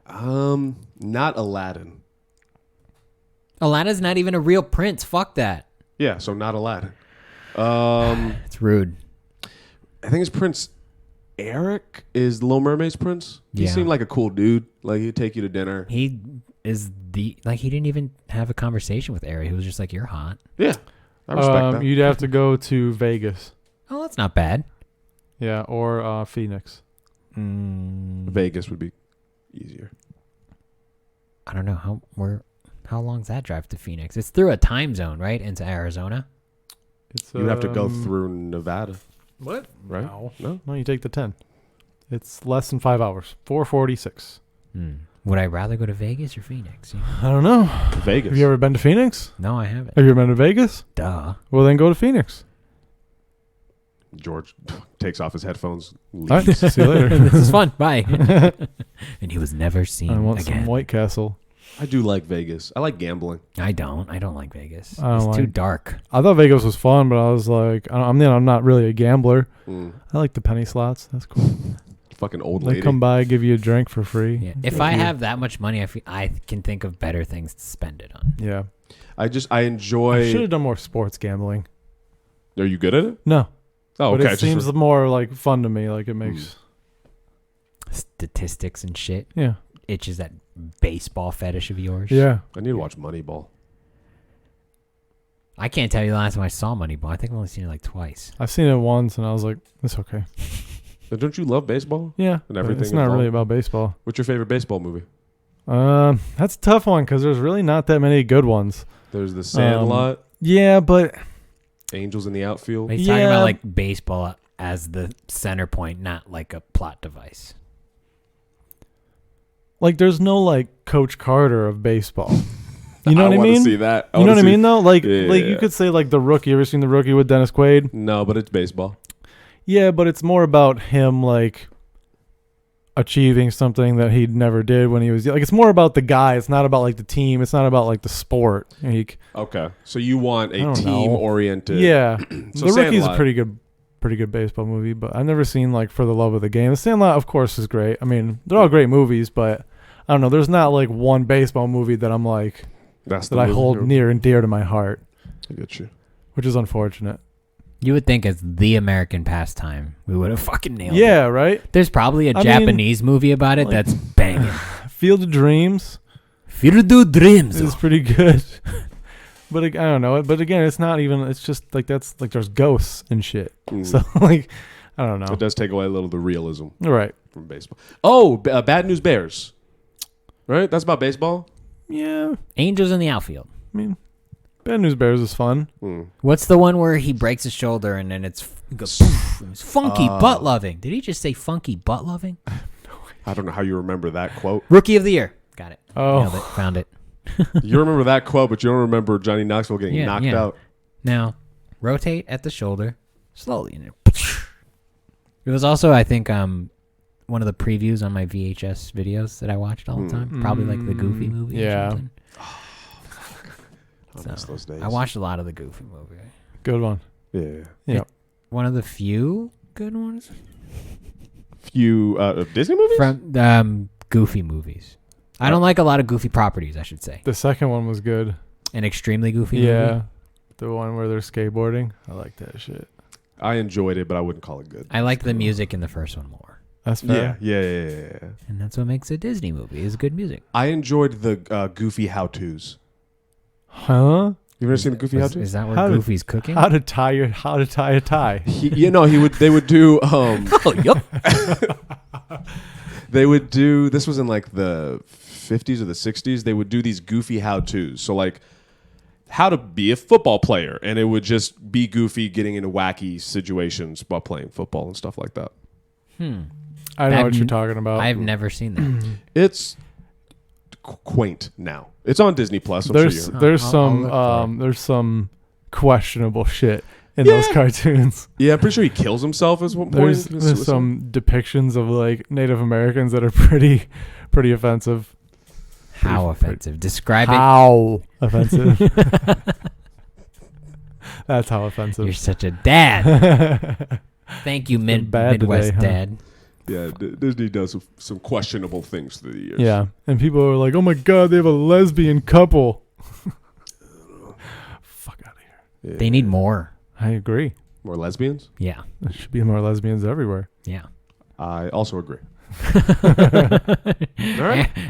Not Aladdin.
Aladdin's not even a real prince. Fuck that.
Yeah, so not Aladdin.
It's rude.
I think it's Prince Eric is the Little Mermaid's prince. He
Yeah.
seemed like a cool dude. Like he'd take you to dinner.
He is he didn't even have a conversation with Ari. He was just like, "You're hot."
Yeah, I respect that.
You'd have to go to Vegas.
Oh, that's not bad.
Yeah, or Phoenix.
Vegas would be easier.
I don't know how long's that drive to Phoenix? It's through a time zone, right? Into Arizona.
It's
You have to go through Nevada,
what?
right?
No, you take the 10. It's less than 5 hours. 4:46.
Would I rather go to Vegas or Phoenix?
I don't know.
Vegas.
Have you ever been to Phoenix?
No, I haven't.
Have you ever been to Vegas?
Duh.
Well, then go to Phoenix.
George takes off his headphones.
All right,
Leaves.
see you later.
This is fun. Bye. And he was never seen
I want
again.
some White Castle.
I do like Vegas. I like gambling.
I don't like Vegas.
I don't
It's too
like-
dark.
I thought Vegas was fun, but I was like, I'm not really a gambler.
Mm.
I like the penny slots. That's cool.
Fucking old
They
lady.
come by, give you a drink for free.
Yeah. If I have that much money, I can think of better things to spend it on.
Yeah.
I
I
enjoy.
should have done more sports gambling.
Are you good at it?
No.
Oh,
But
okay.
it seems more like fun to me. Like it makes.
Statistics and shit.
Yeah.
Itches that baseball fetish of yours.
Yeah.
I need to watch Moneyball.
I can't tell you the last time I saw Moneyball. I think I've only seen it like twice.
I've seen it once and I was like, it's okay.
But don't you love baseball?
Yeah.
And
but
everything
it's not
involved?
really about baseball.
What's your favorite baseball movie?
That's a tough one because there's really not that many good ones.
There's The Sandlot,
Yeah, but
Angels in the Outfield.
He's talking
Yeah.
about like baseball as the center point, not like a plot device.
like there's no like Coach Carter of baseball. You know what I
wanna
mean?
see that.
You know what I mean though? Like
Yeah,
like
yeah,
you
yeah.
could say like The Rookie. You ever seen The Rookie with Dennis Quaid?
No, but it's baseball.
Yeah, but it's more about him like achieving something that he never did when he was like. It's more about the guy. It's not about like the team. It's not about like the sport. Like,
Okay, so you want
I
a
don't know.
team-oriented?
yeah,
So
The Rookie's a
Sandlot.
pretty good baseball movie, but I've never seen like For the Love of the Game. The Sandlot, of course, is great. I mean, they're all great movies, but I don't know. There's not like one baseball movie that I'm like
That's
that
the
I
movie.
hold near and dear to my heart,
I get you.
which is unfortunate.
You would think as the American pastime, we would have fucking nailed it.
Yeah, right.
There's probably a
I mean,
Japanese movie about it
like-
that's banging.
Field of Dreams
Field of Dreams.
is pretty good. But I don't know. But again, it's not even. It's just like that's like there's ghosts and shit.
Mm.
So like, I don't know.
It does take away a little of the realism
Right.
from baseball. Oh, Bad News Bears. Right? That's about baseball?
Yeah.
Angels in the Outfield.
I mean, Bad News Bears is fun.
Hmm.
What's the one where he breaks his shoulder and then it goes poof, it's funky butt loving? Did he just say funky butt loving?
I don't know how you remember that quote.
Rookie of the Year. Got it.
Oh.
Nailed it. Found it.
You remember that quote, but you don't remember Johnny Knoxville getting
Yeah,
knocked
yeah.
out.
Now, rotate at the shoulder slowly. And it was also, I think, one of the previews on my VHS videos that I watched all the time. Probably like the Goofy movie
Yeah.
or something.
I miss those days.
I watched a lot of the Goofy movie.
Good one.
Yeah.
Yeah.
One of the few good ones
Few Disney movies?
from Goofy movies. I don't like a lot of Goofy properties, I should say.
The second one was good.
An extremely Goofy
Yeah.
movie.
The one where they're skateboarding. I like that shit.
I enjoyed it, but I wouldn't call it good.
I like the music in the first one more.
That's fair.
Yeah.
And that's what makes a Disney movie, is good music.
I enjoed the goofy how-tos.
Huh?
You ever seen the goofy how-tos?
Is that where
How to-
Goofy's cooking?
How to tie a tie.
They would do
Oh, yup.
they would do, this was in like the 50s or the 60s, they would do these goofy how-tos. So like how to be a football player, and it would just be Goofy getting into wacky situations while playing football and stuff like that.
I know
I've
what you're
n-
talking about.
I've never seen that.
It's quaint now. It's on Disney Plus. I'm
there's
sure
there's
I'll
some
look for it.
there's some questionable shit in those cartoons.
yeah, I'm pretty sure he kills himself at one point.
There's some depictions of like Native Americans that are pretty offensive.
How offensive. Describe it.
How offensive. That's how offensive.
You're such a dad. Thank you,
been bad
Midwest
today, huh?
dad.
Yeah, Disney does some questionable things through the years.
Yeah, and people are like, "Oh my god, they have a lesbian couple." Fuck out of here.
Yeah.
They need more.
I agree.
More lesbians?
Yeah.
There should be more lesbians everywhere.
Yeah.
I also agree.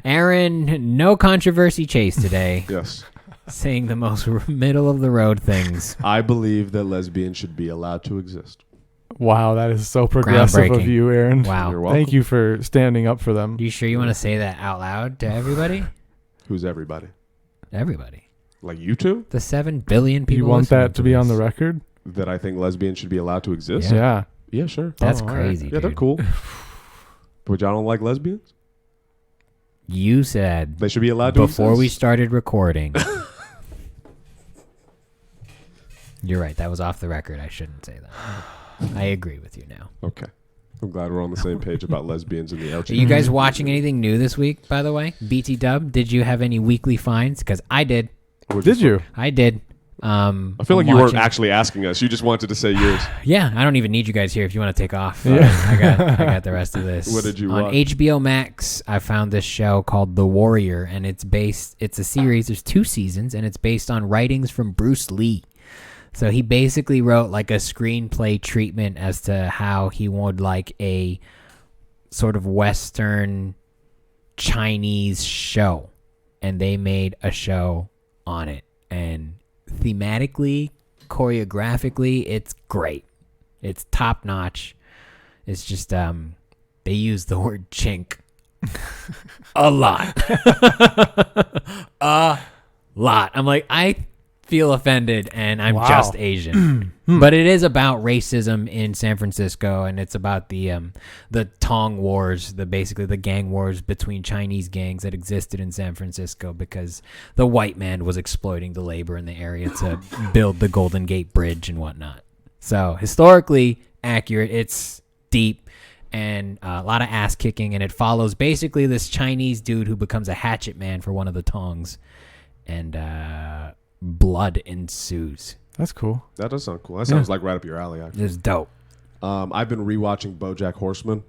Aaron, no controversy chase today.
Yes.
Saying the most middle of the road things.
I believe that lesbians should be allowed to exist.
Wow, that is so progressive of
Groundbreaking.
you, Aaron.
Wow.
You're welcome.
Thank you for standing up for them.
You sure you want to say that out loud to everybody?
Who's everybody?
Everybody.
Like you two?
The 7 billion people.
You want
listening
that to be on the
this.
record?
That I think lesbians should be allowed to exist?
Yeah.
Yeah, sure.
That's
Oh, all right.
crazy.
Yeah, they're
dude.
cool. But y'all don't like lesbians?
You said
They should be allowed to
before we
exist.
started recording. You're right. That was off the record. I shouldn't say that. I agree with you now.
Okay. I'm glad we're on the same page about lesbians and the LGBT.
Are you guys watching anything new this week, by the way? BT Dub, did you have any weekly finds? Because I did.
Did you?
I did.
I feel like
I'm
you weren't
watching-
actually asking us. You just wanted to say yours.
Yeah, I don't even need you guys here if you want to take off.
Yeah.
I got the rest of this.
What did you
On
watch?
HBO Max, I found this show called The Warrior, and it's a series. There's 2 seasons, and it's based on writings from Bruce Lee. So he basically wrote like a screenplay treatment as to how he would like a sort of Western Chinese show. And they made a show on it. And thematically, choreographically, it's great. It's top notch. It's just they use the word chink a lot. A lot. I'm like, I feel offended and I'm
Wow.
just Asian. But it is about racism in San Francisco, and it's about the Tong Wars, basically the gang wars between Chinese gangs that existed in San Francisco because the white man was exploiting the labor in the area to build the Golden Gate Bridge and whatnot. So historically accurate, it's deep, and a lot of ass kicking, and it follows basically this Chinese dude who becomes a hatchet man for one of the Tongs, and blood ensues.
That's cool.
That does sound cool. That sounds like right up your alley, actually.
It's dope.
I've been rewatching Bojack Horseman,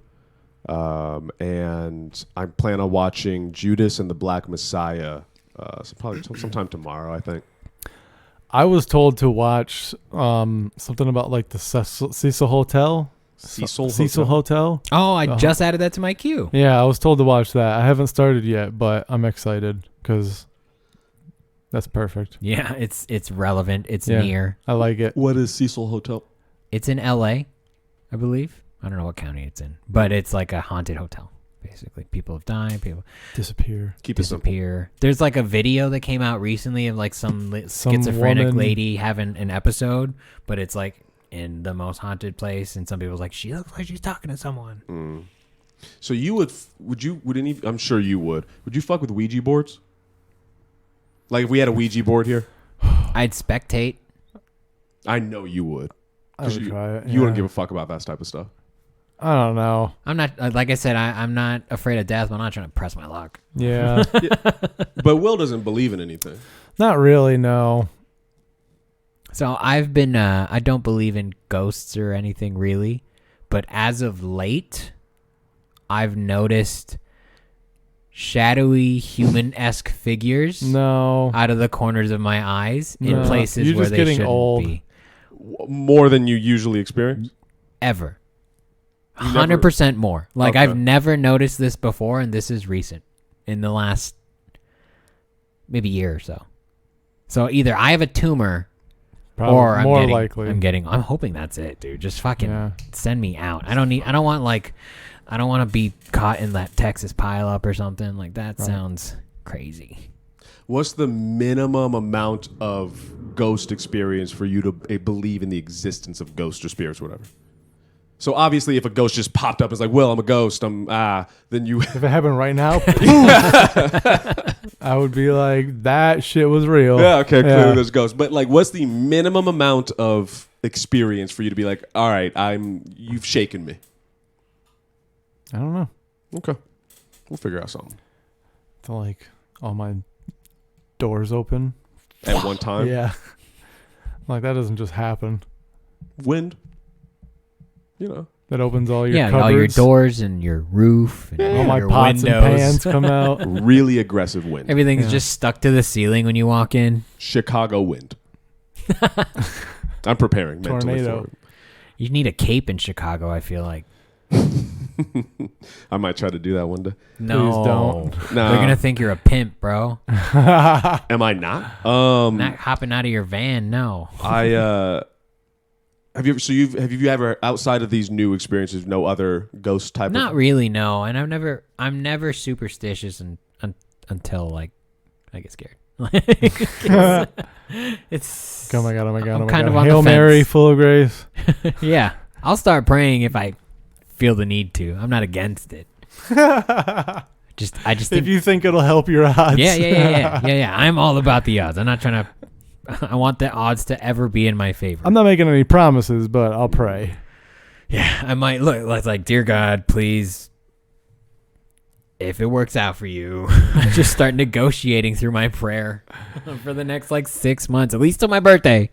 and I plan on watching Judas and the Black Messiah probably sometime tomorrow, I think.
I was told to watch something about like the Cecil Hotel.
Cecil
Hotel.
Oh, I just added that to my queue.
Yeah, I was told to watch that. I haven't started yet, but I'm excited because that's perfect.
Yeah, it's relevant. It's
Yeah.
near.
I like it.
What is Cecil Hotel?
It's in L.A., I believe. I don't know what county it's in, but it's like a haunted hotel. Basically, people have died. People
Disappear.
Keep it simple.
disappear. There's like a video that came out recently of like some schizophrenic
woman-
lady having an episode, but it's like in the most haunted place, and some people's like, she looks like she's talking to someone.
So you would any? I'm sure you would. Would you fuck with Ouija boards? Like if we had a Ouija board here,
I'd spectate.
I know you would.
I
'Cause
would try it.
You wouldn't
yeah.
give a fuck about that type of stuff.
I don't know.
I'm not, like I said, I'm not afraid of death, but I'm not trying to press my luck.
Yeah.
But Will doesn't believe in anything.
Not really, no.
So I've been, I don't believe in ghosts or anything really, but as of late, I've noticed shadowy human-esque figures
No.
out of the corners of my eyes in
No.
places
You're
where
just
they
getting
shouldn't
old.
be.
More than you usually experience?
Ever.
You never-
100% more. Like,
Okay.
I've never noticed this before, and this is recent. In the last maybe year or so. So either I have a tumor
Probably
or
more
I'm
likely.
I'm hoping that's it, dude. Just fucking
Yeah.
send me out. I don't want to be caught in that Texas pileup or something. Like, that sounds crazy.
What's the minimum amount of ghost experience for you to believe in the existence of ghosts or spirits or whatever? So obviously, if a ghost just popped up and is like, "Well, I'm a ghost," then you.
If it happened right now, I would be like, that shit was real.
Yeah, okay, clearly there's ghosts. But like, what's the minimum amount of experience for you to be like, "All right, you've shaken me."
I don't know.
Okay, we'll figure out something
To like all my doors open.
at one time.
Yeah. Like, that doesn't just happen.
Wind. You know.
That opens all your
Yeah,
cupboards.
all your doors and your roof and
All my
your
pots
windows.
and pans come out.
Really aggressive wind.
Everything's
Yeah.
just stuck to the ceiling when you walk in.
Chicago wind. I'm preparing mentally
Tornado.
for it.
You need a cape in Chicago, I feel like.
I might try to do that one day.
No.
don't.
No.
They're going to think you're a pimp, bro.
Am I not?
Not hopping out of your van, no.
Have you ever, outside of these new experiences, no other ghost type
Not
of
really, no. And I'm never superstitious until, like, I get scared. It's
Oh my god, oh my god,
I'm
oh my
kind
god.
of on
Hail
the
Mary,
fence.
full of grace.
Yeah. I'll start praying if I feel the need to. I'm not against it. I just
If
think
you think it'll help your odds.
Yeah. I'm all about the odds. I'm not trying to. I want the odds to ever be in my favor.
I'm not making any promises, but I'll pray.
Yeah, I might look like, dear God, please, if it works out for you, I just start negotiating through my prayer for the next 6 months, at least till my birthday.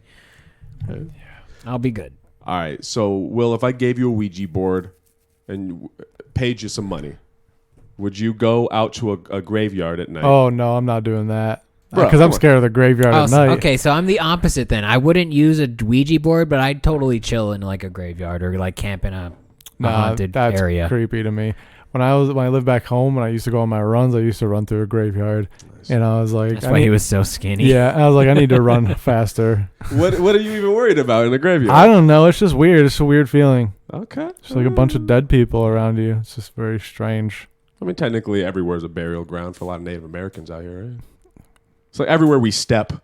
I'll be good.
All right. So, Will, if I gave you a Ouija board and paid you some money, would you go out to a graveyard at night?
Oh no, I'm not doing that.
Bro,
Because
come
I'm
on.
scared of the graveyard at night.
Okay, so I'm the opposite then. I wouldn't use a Ouija board, but I'd totally chill in a graveyard or camp in a haunted
that's
area.
creepy to me. When I lived back home and I used to go on my runs, I used to run through a graveyard, and I was like,
That's why he was so skinny.
Yeah, I was like, I need to run faster.
What are you even worried about in a graveyard?
I don't know. It's just weird. It's a weird feeling.
Okay.
It's like a bunch of dead people around you. It's just very strange.
I mean, technically, everywhere's a burial ground for a lot of Native Americans out here, right? So everywhere we step,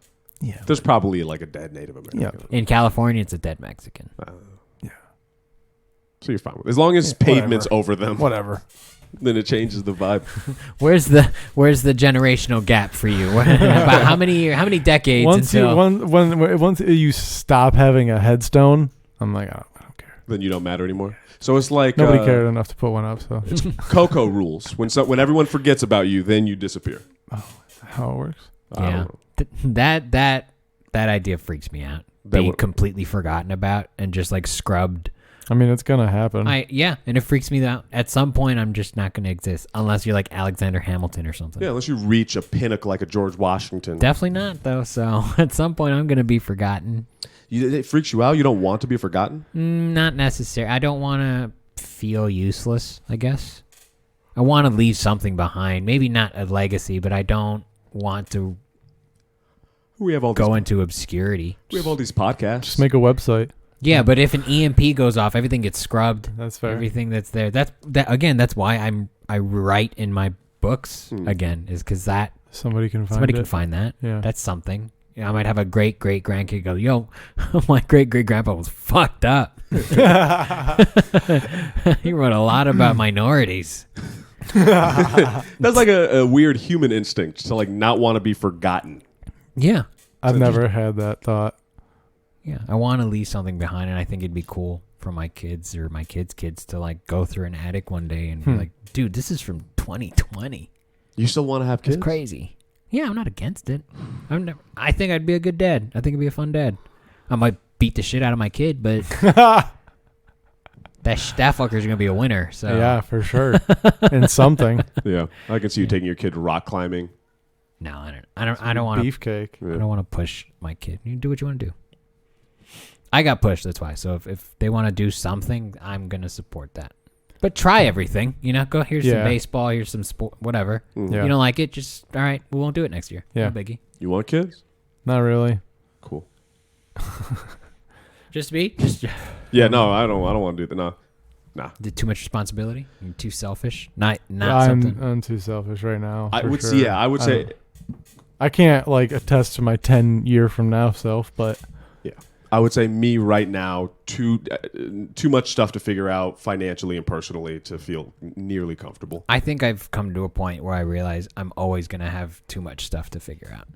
Yeah.
there's probably a dead Native American.
In California, it's a dead Mexican.
So you're fine with it. As long as pavement's over them,
Whatever.
then it changes the vibe.
Where's the generational gap for you? About how many decades
Once
until
once you stop having a headstone, I'm like, oh, I don't care.
Then you don't matter anymore. So it's like
Nobody cared enough to put one up. So
Coco rules. When everyone forgets about you, then you disappear.
how it works.
I don't
yeah,
know.
that idea freaks me out.
That
Being
would-
completely forgotten about and just scrubbed.
I mean, it's gonna happen.
And it freaks me out. At some point, I'm just not gonna exist unless you're like Alexander Hamilton or something.
Yeah, unless you reach a pinnacle like a George Washington.
Definitely not though. So at some point, I'm gonna be forgotten.
It freaks you out. You don't want to be forgotten.
Not necessary. I don't want to feel useless, I guess. I want to leave something behind. Maybe not a legacy, but I don't want to
We have all
go
these,
into obscurity.
we have all these podcasts.
Just make a website.
Yeah, but if an EMP goes off, everything gets scrubbed.
That's fair.
Everything that's there. That's why I write in my books again, is because that
Somebody can find
somebody
it.
can find that.
Yeah.
That's something. I might have a great grandkid go, yo, my great grandpa was fucked up. He wrote a lot about minorities.
That's like a weird human instinct to not want to be forgotten.
Yeah.
I've never had that thought.
Yeah. I want to leave something behind, and I think it'd be cool for my kids or my kids' kids to go through an attic one day and be like, dude, this is from 2020.
You still want to have kids?
It's crazy. Yeah, I'm not against it. I think I'd be a good dad. I think it'd be a fun dad. I might beat the shit out of my kid, but that fucker's gonna be a winner. So
Yeah, for sure. And something.
Yeah, I can see you taking your kid rock climbing.
No, I don't want to.
Beefcake.
I don't want to push my kid. You do what you want to do. I got pushed. That's why. So if they want to do something, I'm gonna support that. But try everything. Go. Here's some baseball. Here's some sport. Whatever.
Yeah.
You don't like it? Just all right. We won't do it next year.
Yeah.
No biggie.
You want kids?
Not really.
Cool.
Just me. Just
Yeah, no, I don't want to do that. Nah.
did too much responsibility. You're too selfish. Not something.
I'm too selfish right now.
I
for
would
sure.
say, I would say,
I can't like attest to my 10 year from now self, but
yeah, I would say me right now, too much stuff to figure out financially and personally to feel nearly comfortable.
I think I've come to a point where I realize I'm always gonna have too much stuff to figure out.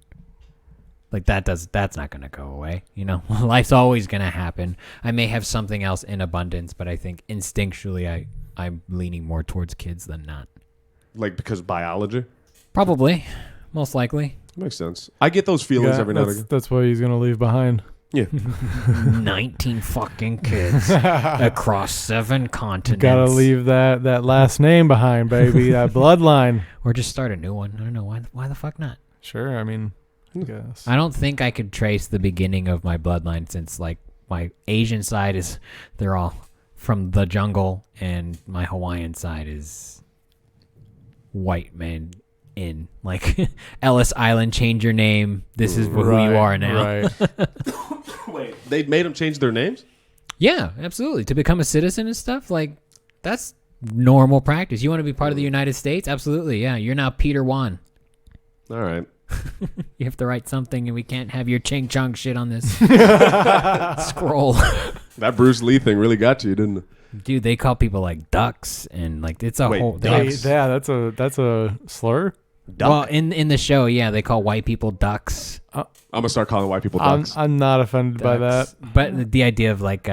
Like that's not gonna go away. Life's always gonna happen. I may have something else in abundance, but I think instinctually I'm leaning more towards kids than not.
Like because biology?
Probably, most likely.
Makes sense. I get those feelings every now and again.
That's what he's gonna leave behind.
Yeah.
19 fucking kids across 7 continents.
Gotta leave that last name behind, baby. That bloodline.
Or just start a new one. I don't know why the fuck not.
Sure. I mean, I guess.
I don't think I could trace the beginning of my bloodline since like my Asian side they're all from the jungle and my Hawaiian side is white man in like Ellis Island, change your name. This is who you are now.
Right.
Wait, they made them change their names?
Yeah, absolutely. To become a citizen and stuff, like that's normal practice. You want to be part of the United States? Absolutely. Yeah, you're now Peter Wan.
All right.
You have to write something, and we can't have your ching chong shit on this scroll.
That Bruce Lee thing really got you, didn't it?
Dude, they call people like ducks, and like it's a
Wait,
whole.
ducks?
Yeah, that's a slur.
Duck.
Well, in the show, yeah, they call white people ducks.
I'm gonna start calling white people ducks.
I'm not offended by that.
But the idea of like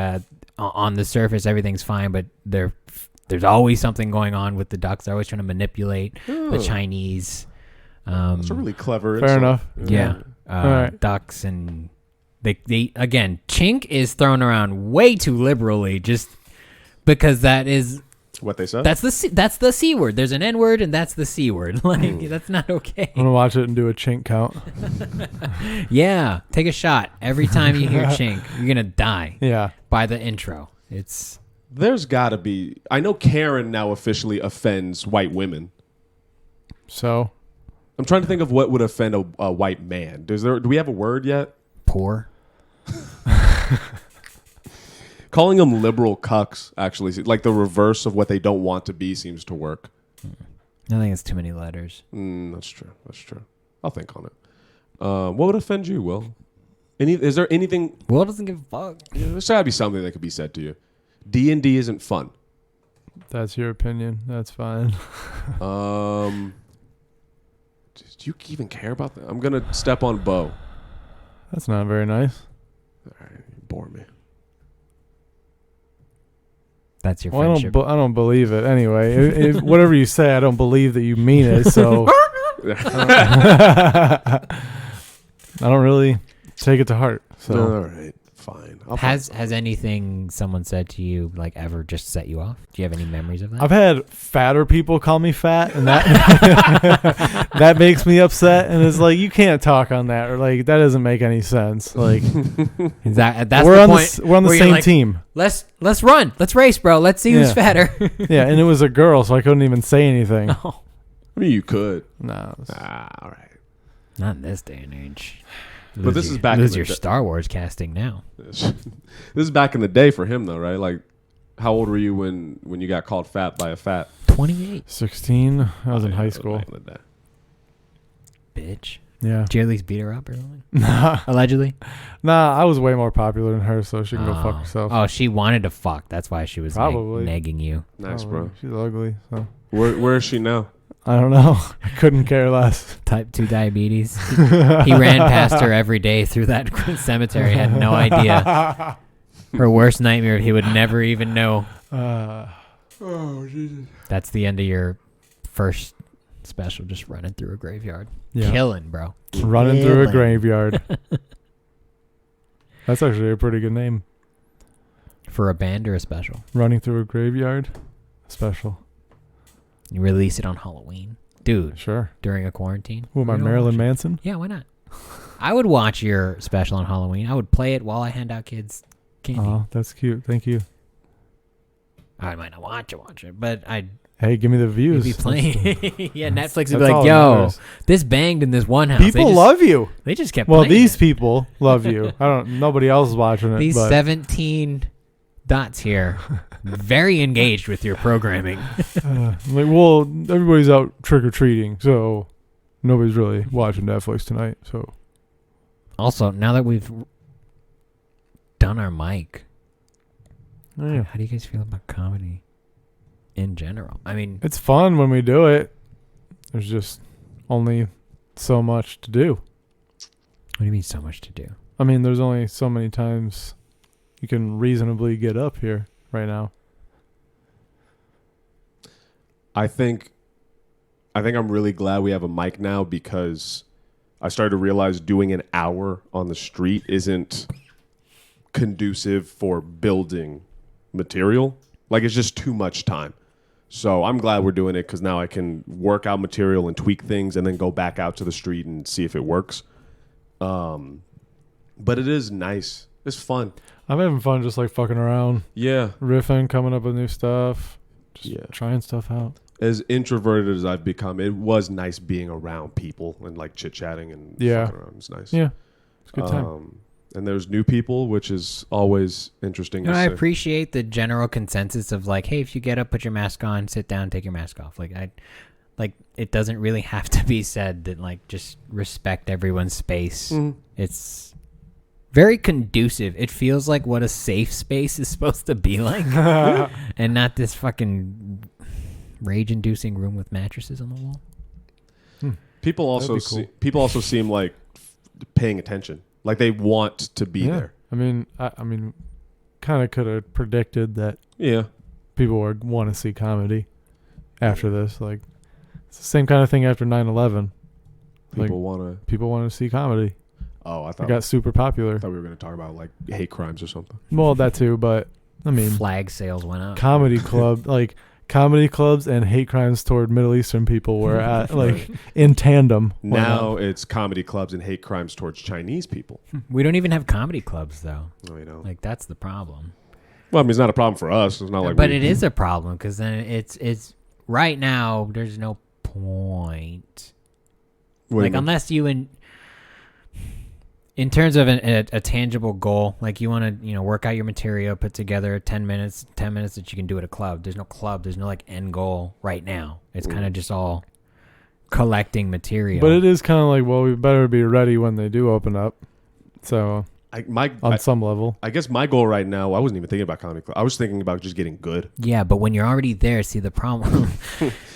on the surface everything's fine, but there's always something going on with the ducks. They're always trying to manipulate the Chinese.
That's a really clever.
Fair enough.
Yeah,
right.
ducks, and they again, chink is thrown around way too liberally, just because that is
what they said.
that's the C word. There's an N word, and that's the C word. Like that's not okay.
I'm gonna watch it and do a chink count.
Yeah, take a shot every time you hear chink. You're gonna die.
Yeah.
By the intro, it's
There's got to be. I know Karen now officially offends white women.
So
I'm trying to think of what would offend a white man. Do we have a word yet?
poor.
Calling them liberal cucks, actually, like the reverse of what they don't want to be, seems to work.
I think it's too many letters.
That's true. I'll think on it. What would offend you, Will? Is there anything?
Will doesn't give a fuck.
There's got to be something that could be said to you. D&D isn't fun.
that's your opinion. That's fine.
Do you even care about that? I'm gonna step on Bo.
That's not very nice.
All right, you bore me.
That's your
Well,
friendship.
I don't believe it. Anyway, if whatever you say, I don't believe that you mean it. So I don't really take it to heart. So
All right, fine.
Has anything someone said to you like ever just set you off? Do you have any memories of that?
I've had fatter people call me fat, and that that makes me upset. And it's like, you can't talk on that, or like that doesn't make any sense. Like
That's
we're
the
on
point.
we're on the
where you're
same
like,
team.
Let's run. Let's race, bro. Let's see who's
Yeah.
fatter.
Yeah, and it was a girl, so I couldn't even say anything.
Oh,
I mean, you could.
No,
All right.
not in this day and age.
But this is back in
Lose
the
your
day.
Star Wars casting now.
This is back in the day for him, though, right? Like, how old were you when you got called fat by a fat?
28,
16. I was in high school.
Back in the day.
bitch.
Yeah.
Did you at least beat her up or something?
Nah,
Allegedly.
I was way more popular than her, so she can go fuck herself.
Oh, she wanted to fuck. That's why she was
Probably.
nagging you.
Nice,
Probably.
bro.
She's ugly, so
Where is she now?
I don't know. I couldn't care less.
Type 2 diabetes. He ran past her every day through that cemetery. Had no idea. Her worst nightmare. He would never even know.
Oh, Jesus.
That's the end of your first special. Just running through a graveyard.
Yeah.
Killing, bro.
Running through a
Killing.
graveyard. That's actually a pretty good name.
For a band or a special?
Running through a graveyard. Special.
You release it on Halloween. Dude,
Sure.
during a quarantine.
Who am I,
You don't
Marilyn
watch it.
Manson?
Yeah, why not? I would watch your special on Halloween. I would play it while I hand out kids candy.
Oh, that's cute. Thank you.
I might not watch it, but I'd
Hey, give me the views.
be playing. Yeah, Netflix would
that's
be like,
all that
yo,
matters.
this banged in this one house.
People love you.
They just kept
Well,
playing
these
it.
people love you. Nobody else is watching it.
These
but
17 dots here, very engaged with your programming.
well, everybody's out trick or treating, so nobody's really watching Netflix tonight. So
Also, now that we've done our mic,
yeah.
how do you guys feel about comedy in general? I mean,
It's fun when we do it. There's just only so much to do.
what do you mean so much to do?
I mean, there's only so many times you can reasonably get up here right now.
I think I'm really glad we have a mic now because I started to realize doing an hour on the street isn't conducive for building material. Like, it's just too much time. So I'm glad we're doing it because now I can work out material and tweak things and then go back out to the street and see if it works. But it is nice. It's fun.
I'm having fun just like fucking around,
Yeah.
riffing, coming up with new stuff, just
Yeah.
trying stuff out.
As introverted as I've become, it was nice being around people and like chit-chatting and
Yeah.
fucking around. It's nice.
Yeah, it's a good time.
And there's new people, which is always interesting
You know,
to
I
see.
appreciate the general consensus of like, hey, if you get up, put your mask on, sit down, take your mask off. Like it doesn't really have to be said that like just respect everyone's space. It's very conducive. It feels like what a safe space is supposed to be like, and not this fucking rage-inducing room with mattresses on the wall.
People also
That'd be cool.
people also seem like paying attention. Like they want to be there.
I mean, kind of could have predicted that
Yeah.
people would want to see comedy after this. Like, it's the same kind of thing after 9/11.
People want to.
People want to see comedy.
Oh, I
It
thought
got super popular.
we were going to talk about like hate crimes or something.
Well, that too, but I mean,
Flag sales went up.
comedy clubs and hate crimes toward Middle Eastern people were at like in tandem.
Now it's comedy clubs and hate crimes towards Chinese people.
We don't even have comedy clubs though.
Oh, you know.
Like that's the problem.
Well, I mean, it's not a problem for us. It's not like.
But it is a problem because then it's right now. There's no point. Like unless you in terms of a tangible goal, like you want to work out your material, put together 10 minutes that you can do at a club. There's no club. There's no like end goal right now. It's kind of just all collecting material.
But it is kind of like, well, we better be ready when they do open up. So on some level,
I guess my goal right now, I wasn't even thinking about comedy club. I was thinking about just getting good.
Yeah, but when you're already there, see the problem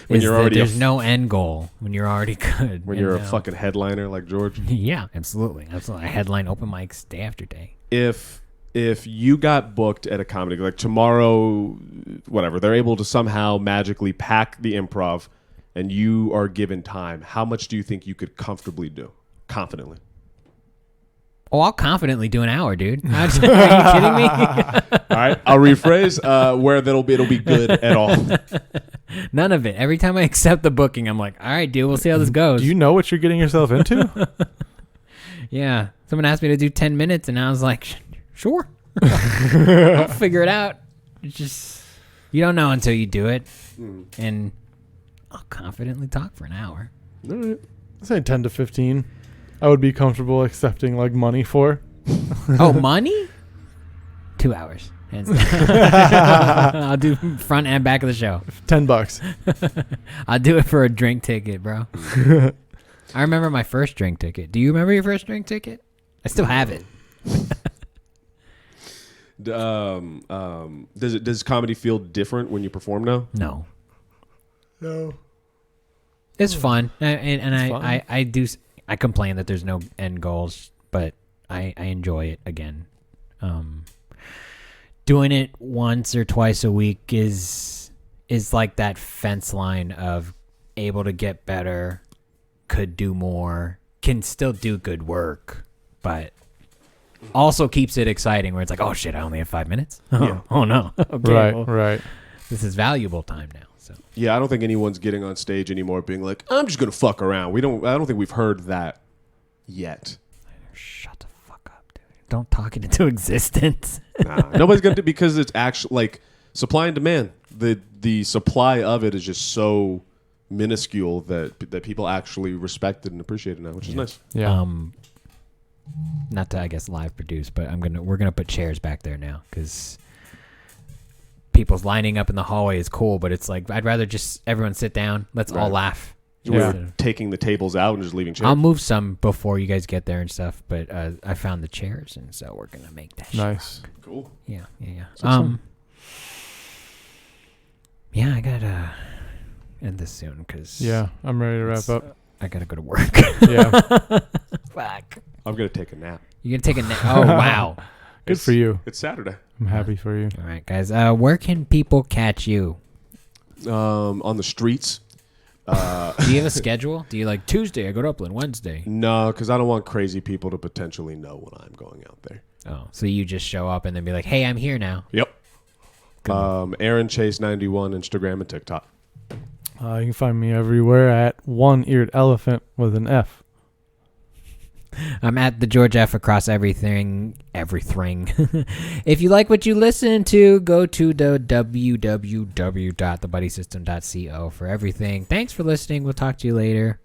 When
is
you're
that
already
there's no end goal. When you're already good.
When
And
you're a
now-
fucking headliner like George.
Yeah, absolutely. I headline open mics day after day.
If you got booked at a comedy, like tomorrow, whatever, they're able to somehow magically pack the Improv and you are given time, how much do you think you could comfortably do? Confidently.
Oh, I'll confidently do an hour, dude. Are you kidding me?
All right, I'll rephrase where it'll be good at all.
None of it. Every time I accept the booking, I'm like, all right, dude, we'll see how this goes.
do you know what you're getting yourself into?
Yeah. Someone asked me to do 10 minutes, and I was like, sure. I'll figure it out. It's just, you don't know until you do it. And I'll confidently talk for an hour.
All right.
I'd say 10 to 15. I would be comfortable accepting like money for.
Oh, money? 2 hours. Hands down. I'll do front and back of the show.
$10.
I'll do it for a drink ticket, bro. I remember my first drink ticket. Do you remember your first drink ticket? I still have it.
Does comedy feel different when you perform now?
No. It's fun. I complain that there's no end goals, but I enjoy it again. Doing it once or twice a week is like that fence line of able to get better, could do more, can still do good work, but also keeps it exciting. Where it's like, oh shit, I only have 5 minutes.
Yeah.
Oh no. Okay,
Right,
well,
right.
this is valuable time now. So
Yeah, I don't think anyone's getting on stage anymore being like, I'm just gonna fuck around. I don't think we've heard that yet.
shut the fuck up, dude. Don't talk it into existence.
Nah, nobody's gonna do, because it's actually like supply and demand. The supply of it is just so minuscule that people actually respect it and appreciate it now, which is nice.
Yeah.
Not to, I guess, live produce, but we're gonna put chairs back there now because people's lining up in the hallway is cool, but it's like I'd rather just everyone sit down. Let's all
Right.
laugh.
We're taking the tables out and just leaving chairs.
I'll move some before you guys get there and stuff, but I found the chairs, and so we're gonna make that.
Nice.
Cool.
Yeah.
awesome.
Yeah, I gotta end this soon because
Yeah, I'm ready to wrap up.
I gotta go to work.
Yeah.
Fuck.
I'm gonna take a nap.
You gonna take a nap? Oh wow.
Good for you.
It's Saturday.
I'm happy for you.
All right, guys. Where can people catch you?
On the streets.
Do you have a schedule? Do you like Tuesday? I go to Upland. Wednesday.
No, because I don't want crazy people to potentially know when I'm going out there.
Oh, so you just show up and then be like, "Hey, I'm here now."
Yep. Aaron Chase 91, Instagram and TikTok.
You can find me everywhere at One-Eared Elephant with an F.
I'm at the George F across everything. If you like what you listen to, go to the www.thebuddysystem.co for everything. Thanks for listening. We'll talk to you later.